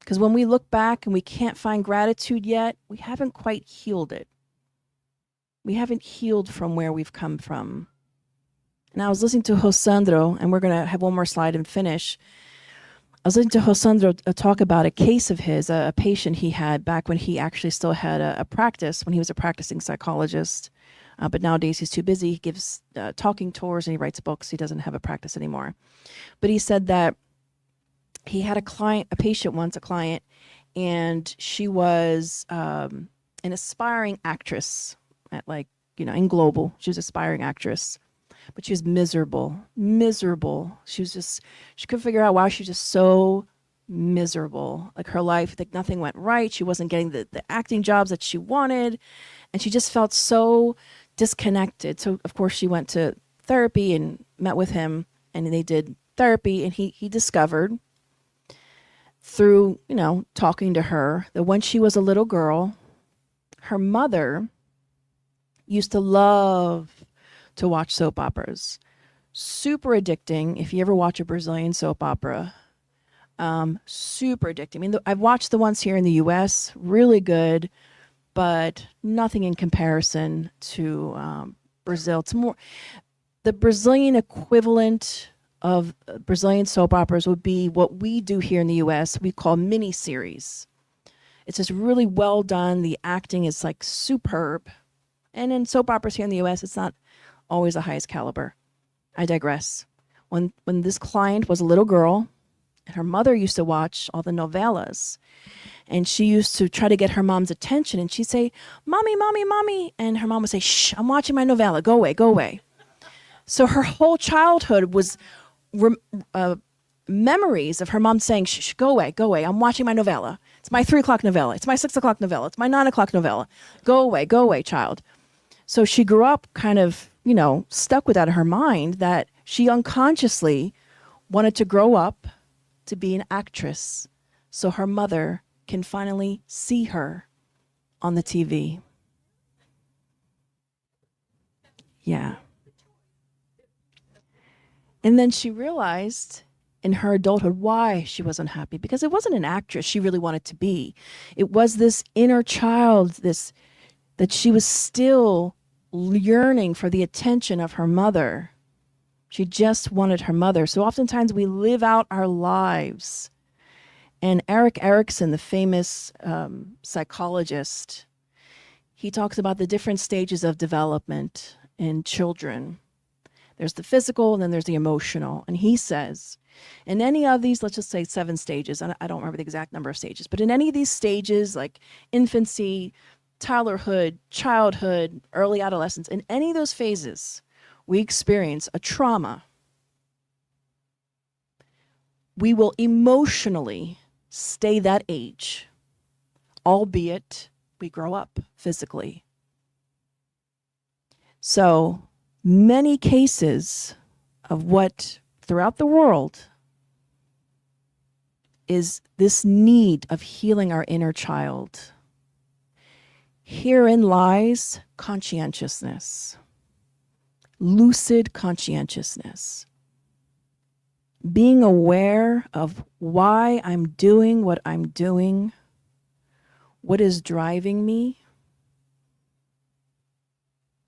Because when we look back and we can't find gratitude yet, we haven't quite healed it. We haven't healed from where we've come from. And I was listening to Josandro, and we're going to have one more slide and finish. I was listening to Josandro talk about a case of his, a patient he had back when he actually still had a practice, when he was a practicing psychologist. But nowadays he's too busy. He gives talking tours and he writes books. He doesn't have a practice anymore. But he said that he had a patient once, and she was an aspiring actress at in Global. She was an aspiring actress, but she was miserable. She couldn't figure out why she was just so miserable. Like her life, nothing went right. She wasn't getting the acting jobs that she wanted. And she just felt so disconnected. So of course she went to therapy and met with him, and they did therapy, and he discovered through, talking to her that when she was a little girl, her mother used to love to watch soap operas. Super addicting. If you ever watch a Brazilian soap opera, super addicting. I mean, I've watched the ones here in the US, really good, but nothing in comparison to Brazil. It's more, the Brazilian equivalent of Brazilian soap operas would be what we do here in the US, we call miniseries. It's just really well done. The acting is superb. And in soap operas here in the US, it's not always the highest caliber. I digress. When this client was a little girl, and her mother used to watch all the novellas, and she used to try to get her mom's attention, and she'd say, "Mommy, mommy, mommy," and her mom would say, "Shh, I'm watching my novella. Go away, go away." So her whole childhood was memories of her mom saying, "Shh, go away, go away. I'm watching my novella. It's my 3:00 novella. It's my 6:00 novella. It's my 9:00 novella. Go away, child." So she grew up kind of, stuck with that in her mind, that she unconsciously wanted to grow up to be an actress so her mother can finally see her on the TV. Yeah. And then she realized in her adulthood why she was unhappy, because it wasn't an actress she really wanted to be. It was this inner child, that she was still yearning for the attention of her mother. She just wanted her mother. So oftentimes we live out our lives. And Erik Erikson, the famous psychologist, he talks about the different stages of development in children. There's the physical, and then there's the emotional. And he says, in any of these, let's just say 7 stages, and I don't remember the exact number of stages, but in any of these stages, like infancy, toddlerhood, childhood, early adolescence, in any of those phases, we experience a trauma. we will emotionally stay that age, albeit we grow up physically. So many cases of what throughout the world is this need of healing our inner child. Herein lies conscientiousness, lucid conscientiousness, being aware of why I'm doing what I'm doing, what is driving me,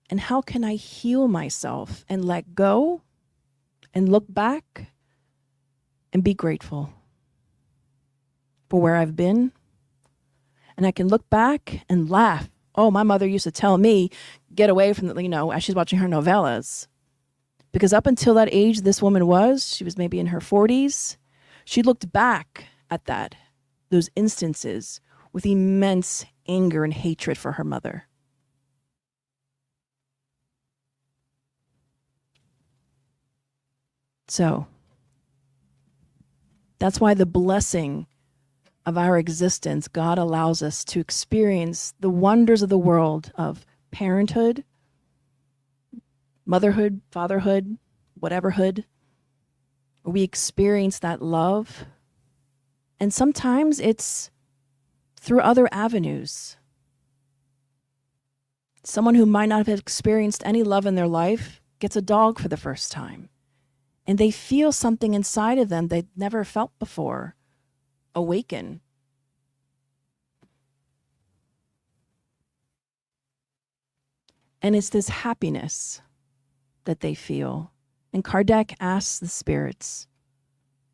and how can I heal myself and let go and look back and be grateful for where I've been. And I can look back and laugh. Oh, my mother used to tell me, get away from the, as she's watching her novellas. Because up until that age this woman was, she was maybe in her 40s, she looked back at those instances with immense anger and hatred for her mother. So that's why the blessing of our existence, God allows us to experience the wonders of the world of parenthood, motherhood, fatherhood, whateverhood. We experience that love. And sometimes it's through other avenues. Someone who might not have experienced any love in their life gets a dog for the first time. And they feel something inside of them they'd never felt before awaken. And it's this happiness that they feel. And Kardec asks the spirits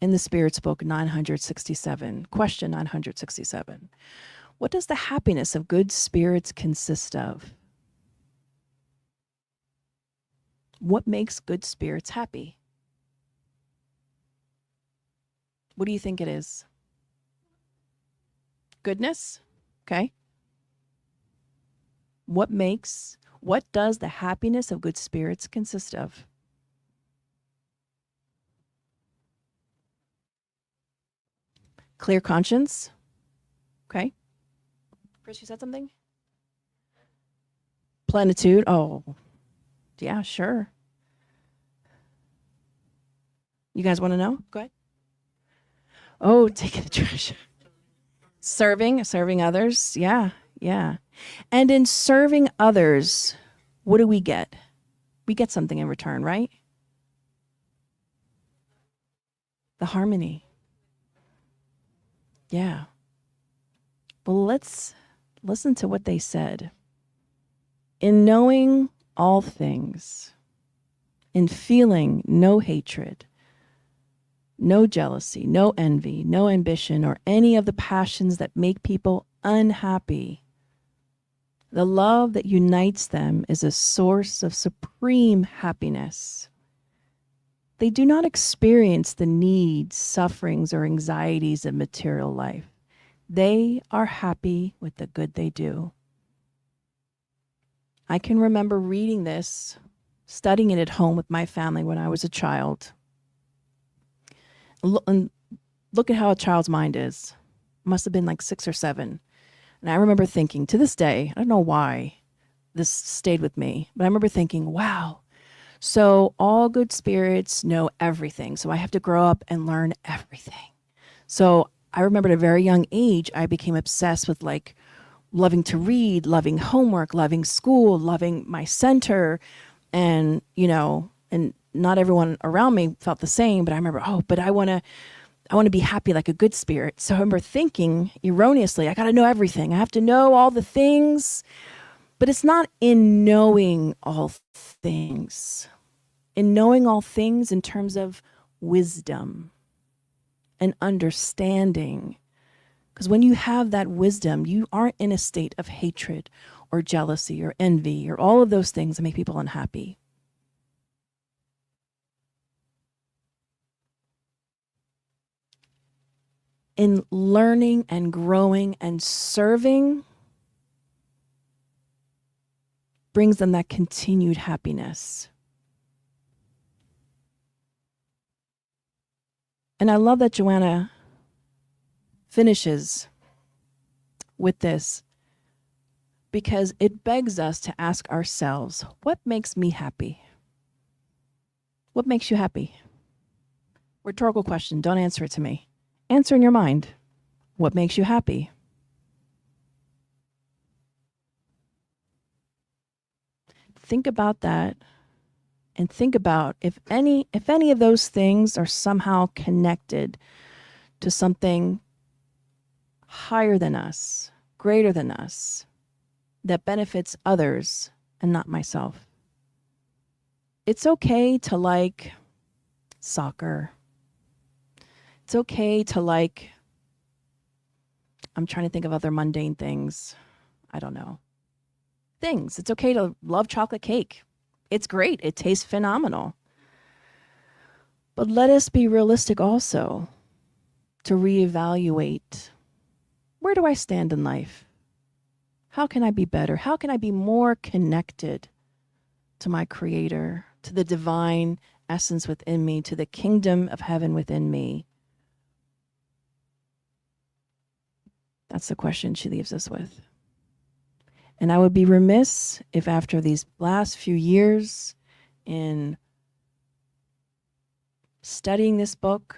in the Spirits Book 967, question 967, what does the happiness of good spirits consist of? What makes good spirits happy? What do you think it is? Goodness? Okay. What does the happiness of good spirits consist of? Clear conscience? Okay. Chris, you said something? Plenitude? Oh, yeah, sure. You guys want to know? Go ahead. Oh, taking the trash. Serving others. Yeah. And in serving others, what do we get? We get something in return, right? The harmony. Yeah. Well, let's listen to what they said. In knowing all things, in feeling no hatred, no jealousy, no envy, no ambition, or any of the passions that make people unhappy, the love that unites them is a source of supreme happiness. They do not experience the needs, sufferings, or anxieties of material life. They are happy with the good they do. I can remember reading this, studying it at home with my family when I was a child. And look at how a child's mind is. Must have been like 6 or 7. And I remember thinking, to this day, I don't know why this stayed with me, but I remember thinking, wow, so all good spirits know everything. So I have to grow up and learn everything. So I remember at a very young age, I became obsessed with like loving to read, loving homework, loving school, loving my center. And, and not everyone around me felt the same, but I remember, but I want to be happy like a good spirit. So I remember thinking erroneously, I got to know everything. I have to know all the things, but it's not in knowing all things. In knowing all things in terms of wisdom and understanding. Because when you have that wisdom, you aren't in a state of hatred or jealousy or envy or all of those things that make people unhappy. In learning and growing and serving brings them that continued happiness. And I love that Joanna finishes with this because it begs us to ask ourselves, what makes me happy? What makes you happy? Rhetorical question. Don't answer it to me. Answer in your mind. What makes you happy? Think about that and think about if any of those things are somehow connected to something higher than us, greater than us, that benefits others and not myself. It's okay to like soccer. It's okay to like, I'm trying to think of other mundane things. I don't know. Things. It's okay to love chocolate cake. It's great. It tastes phenomenal. But let us be realistic also to reevaluate, where do I stand in life? How can I be better? How can I be more connected to my Creator, to the divine essence within me, to the kingdom of heaven within me? That's the question she leaves us with. And I would be remiss if after these last few years in studying this book,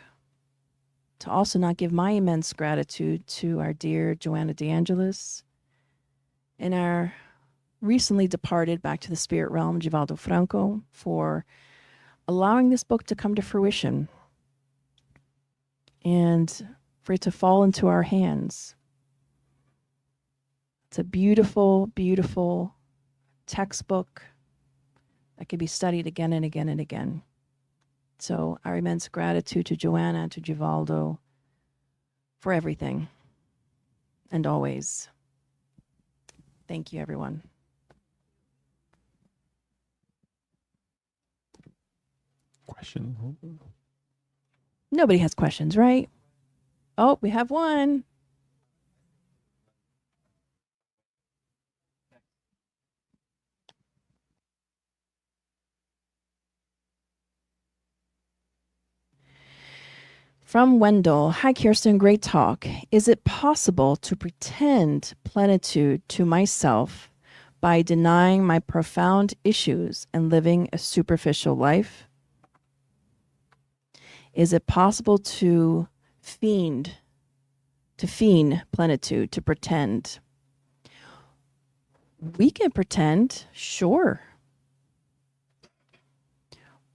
to also not give my immense gratitude to our dear Joanna DeAngelis and our recently departed back to the spirit realm, Givaldo Franco, for allowing this book to come to fruition and for it to fall into our hands. It's a beautiful, beautiful textbook that can be studied again and again and again. So our immense gratitude to Joanna and to Givaldo for everything and always. Thank you, everyone. Question. Nobody has questions, right? Oh, we have one. From Wendell, hi Kirsten, great talk. Is it possible to pretend plenitude to myself by denying my profound issues and living a superficial life? Is it possible to fiend plenitude, to pretend? We can pretend, sure.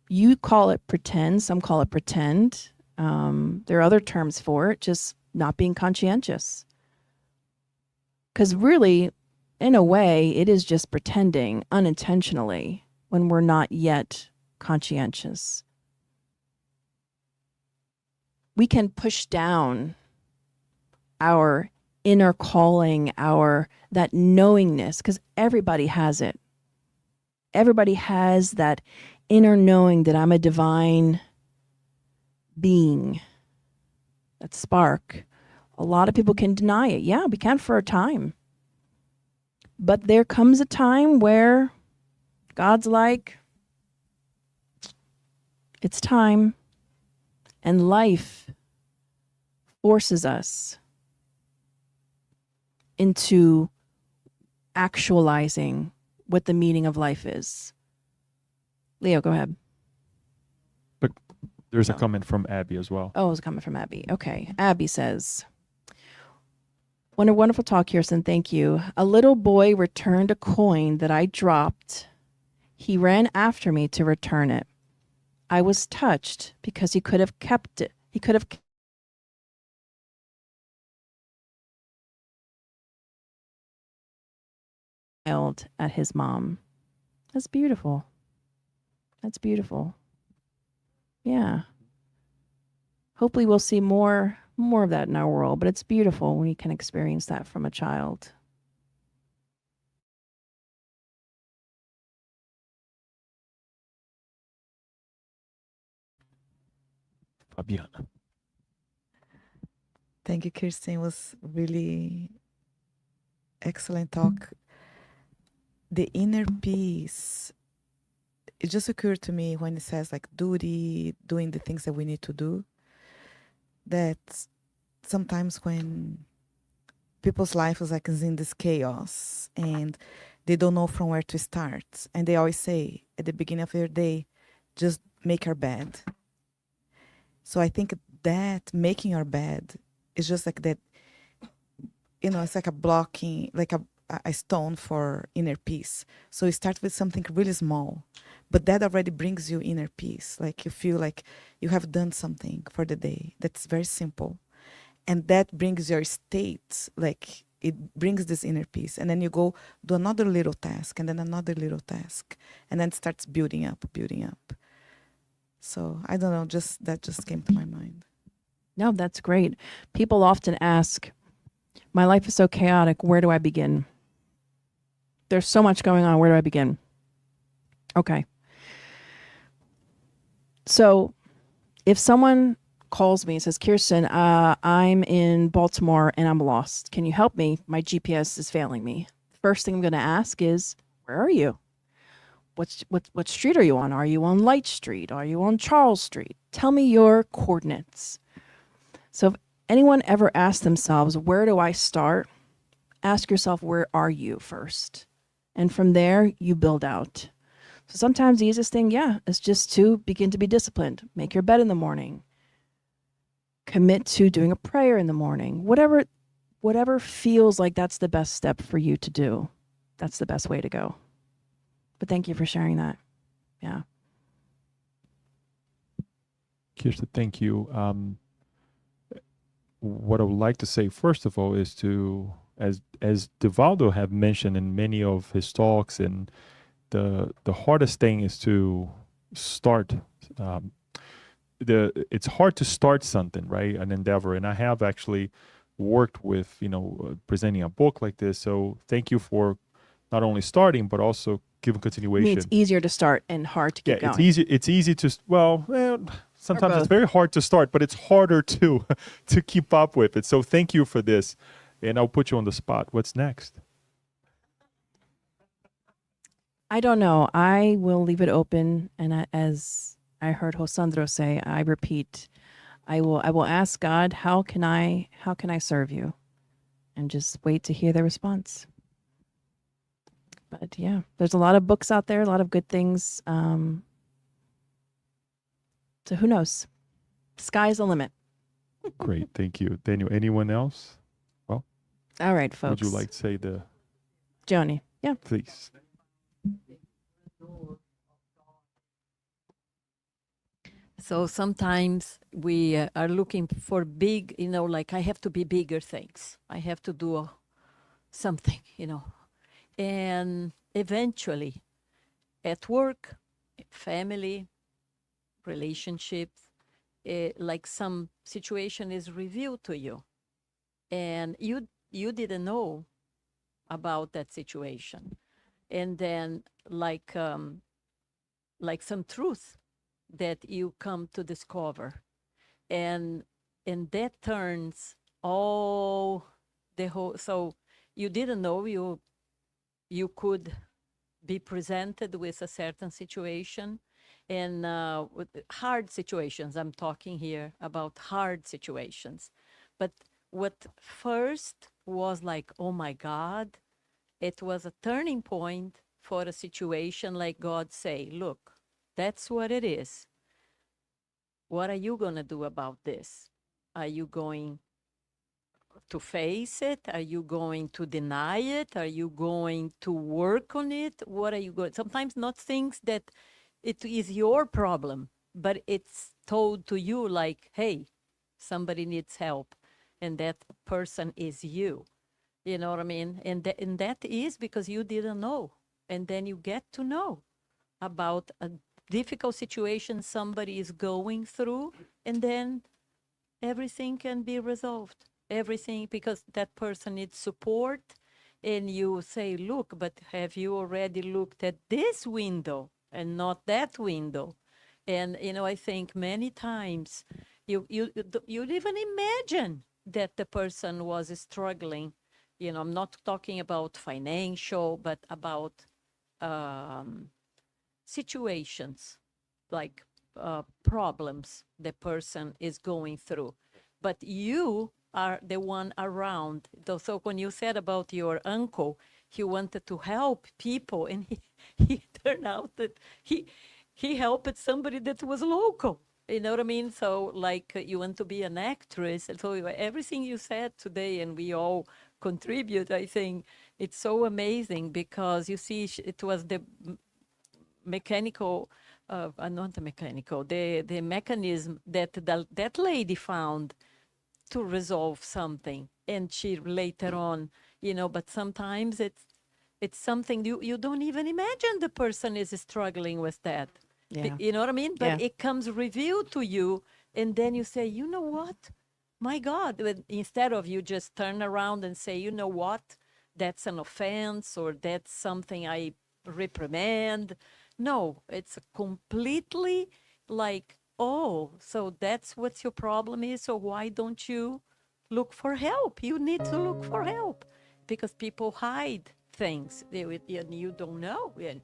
You call it pretend, some call it pretend. There are other terms for it, just not being conscientious. Because really, in a way, it is just pretending unintentionally when we're not yet conscientious. We can push down our inner calling, that knowingness, because everybody has it. Everybody has that inner knowing that I'm a divine being, that spark. A lot of people can deny it. Yeah, we can for a time. But there comes a time where God's like, it's time. And life forces us into actualizing what the meaning of life is. Leo, go ahead. There's a comment from Abby as well. Oh, it's coming from Abby. Okay. Abby says, what a wonderful talk, Kirsten. Thank you. A little boy returned a coin that I dropped. He ran after me to return it. I was touched because he could have kept it. He could have smiled at his mom. That's beautiful. That's beautiful. Yeah. Hopefully we'll see more of that in our world, but it's beautiful when you can experience that from a child. Fabiana. Thank you, Kirsten. It was really excellent talk. The inner peace, it just occurred to me when it says like duty, doing the things that we need to do. that sometimes when people's life is in this chaos and they don't know from where to start, and they always say at the beginning of their day, just make your bed. So I think that making your bed is just like that, it's like a blocking, like a stone for inner peace. So you start with something really small, but that already brings you inner peace. Like you feel like you have done something for the day that's very simple. And that brings your state, like it brings this inner peace. And then you go do another little task and then another little task. And then it starts building up, building up. So I don't know, that just came to my mind. No, that's great. People often ask, my life is so chaotic, where do I begin? There's so much going on, where do I begin? Okay. So if someone calls me and says, Kirsten, I'm in Baltimore and I'm lost. Can you help me? My GPS is failing me. First thing I'm going to ask is, where are you? What street are you on? Are you on Light Street? Are you on Charles Street? Tell me your coordinates. So if anyone ever asks themselves, where do I start? Ask yourself, where are you first? And from there, you build out. So sometimes the easiest thing, is just to begin to be disciplined. Make your bed in the morning. Commit to doing a prayer in the morning. Whatever feels like that's the best step for you to do. That's the best way to go. But thank you for sharing that. Yeah. Kirsten, thank you. What I would like to say first of all is to, as DeValdo have mentioned in many of his talks, and the hardest thing is to start. It's hard to start something, right? An endeavor, and I have actually worked with presenting a book like this. So thank you for not only starting but also giving I continuation. mean, it's easier to start and hard to keep going. It's easy to sometimes it's very hard to start, but it's harder to keep up with it. So thank you for this, and I'll put you on the spot. What's next? I don't know. I will leave it open, and as I heard Josandro say, I repeat, I will ask God, how can I serve you, and just wait to hear the response. But yeah, there's a lot of books out there, a lot of good things. So who knows? Sky's the limit. Great, thank you, Daniel. Anyone else? All right, folks. Would you like to say Joni? Yeah. please? So sometimes we are looking for big, like I have to be bigger things. I have to do something, And eventually, at work, family, relationships, like some situation is revealed to you. And you didn't know about that situation. And then like some truth that you come to discover, and that turns all the whole. So you didn't know you could be presented with a certain situation, and with hard situations. I'm talking here about hard situations, but what first was like, oh my God, it was a turning point for a situation. Like God say, look, that's what it is. What are you going to do about this? Are you going to face it? Are you going to deny it? Are you going to work on it? What are you going? Sometimes not things that it is your problem, but it's told to you like, hey, somebody needs help, and that person is you. You know what I mean? And that is because you didn't know, and then you get to know about a difficult situation somebody is going through, and then everything can be resolved. Everything, because that person needs support, and you say, look, but have you already looked at this window and not that window? And I think many times you even imagine that the person was struggling. I'm not talking about financial, but about situations, like problems the person is going through. but you are the one around. So when you said about your uncle, he wanted to help people, and he turned out that he helped somebody that was local. You know what I mean? So like you want to be an actress, and so everything you said today, and we all contribute. I think it's so amazing because you see, it was the mechanical, not the mechanical, the mechanism that that lady found to resolve something, and she later on, but sometimes it's something you don't even imagine the person is struggling with that. Yeah. You know what I mean? But Yeah. it comes revealed to you, and then you say, you know what? My God, instead of you just turn around and say, you know what? That's an offense, or that's something I reprimand. No, it's completely like, oh, so that's what your problem is. So why don't you look for help? You need to look for help because people hide things and you don't know. And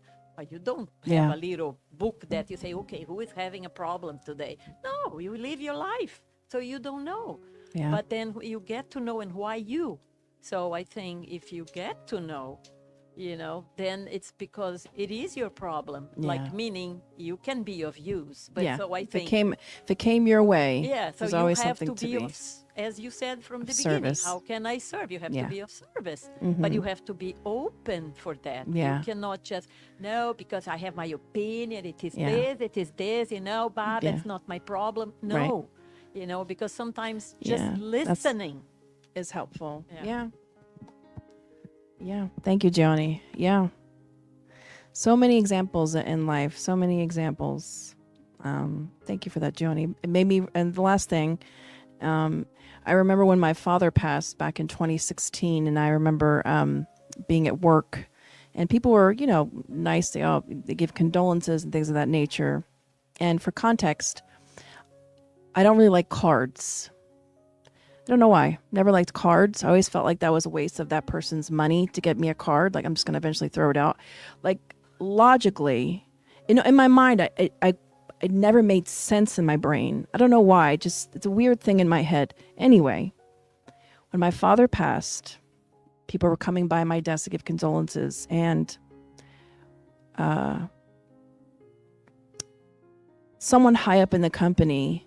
you don't have Yeah. a little book that you say, okay, who is having a problem today? No, you live your life, so you don't know. Yeah. But then you get to know, and why you. So I think if you get to know, then it's because it is your problem. Yeah. Like, meaning you can be of use. But Yeah. so I If think, it came your way, yeah, so there's you always have something to be, as you said from the beginning, service. how can I serve? You have Yeah. to be of service, but you have to be open for that. Yeah. You cannot just, no, because I have my opinion, it is Yeah. this, Bob, Yeah. it's not my problem. No, because sometimes just Yeah, listening. is helpful. Yeah. Yeah. Yeah. Thank you, Johnny. Yeah. So many examples in life. So many examples. Thank you for that, Johnny. It made me. And the last thing, I remember when my father passed back in 2016, and I remember being at work, and people were, nice. They give condolences and things of that nature. And for context, I don't really like cards. I don't know why. Never liked cards. I always felt like that was a waste of that person's money to get me a card. Like, I'm just going to eventually throw it out. Like, logically, in my mind, it never made sense in my brain. I don't know why. It's a weird thing in my head. Anyway, when my father passed, people were coming by my desk to give condolences, and someone high up in the company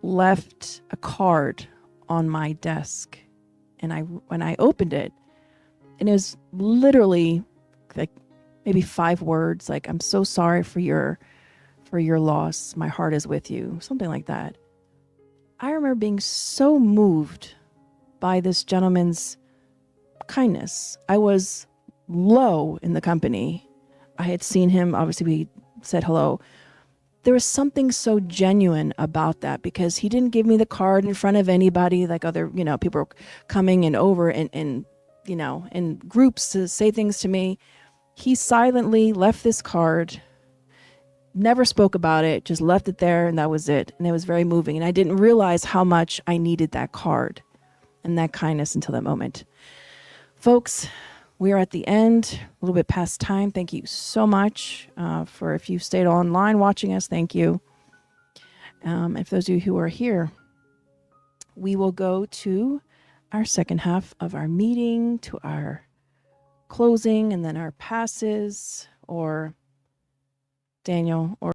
left a card on my desk, and when I opened it, and it was literally like maybe 5 words, like, I'm so sorry for your loss, my heart is with you, something like that. I remember being so moved by this gentleman's kindness. I was low in the company. I had seen him, obviously we said hello. There was something so genuine about that, because he didn't give me the card in front of anybody like other, people were coming and over and in groups to say things to me. He silently left this card, never spoke about it, just left it there, and that was it. And it was very moving. And I didn't realize how much I needed that card and that kindness until that moment. Folks, we are at the end, a little bit past time. Thank you so much for if you stayed online watching us. Thank you. And for those of you who are here, we will go to our second half of our meeting, to our closing, and then our passes, or Daniel, or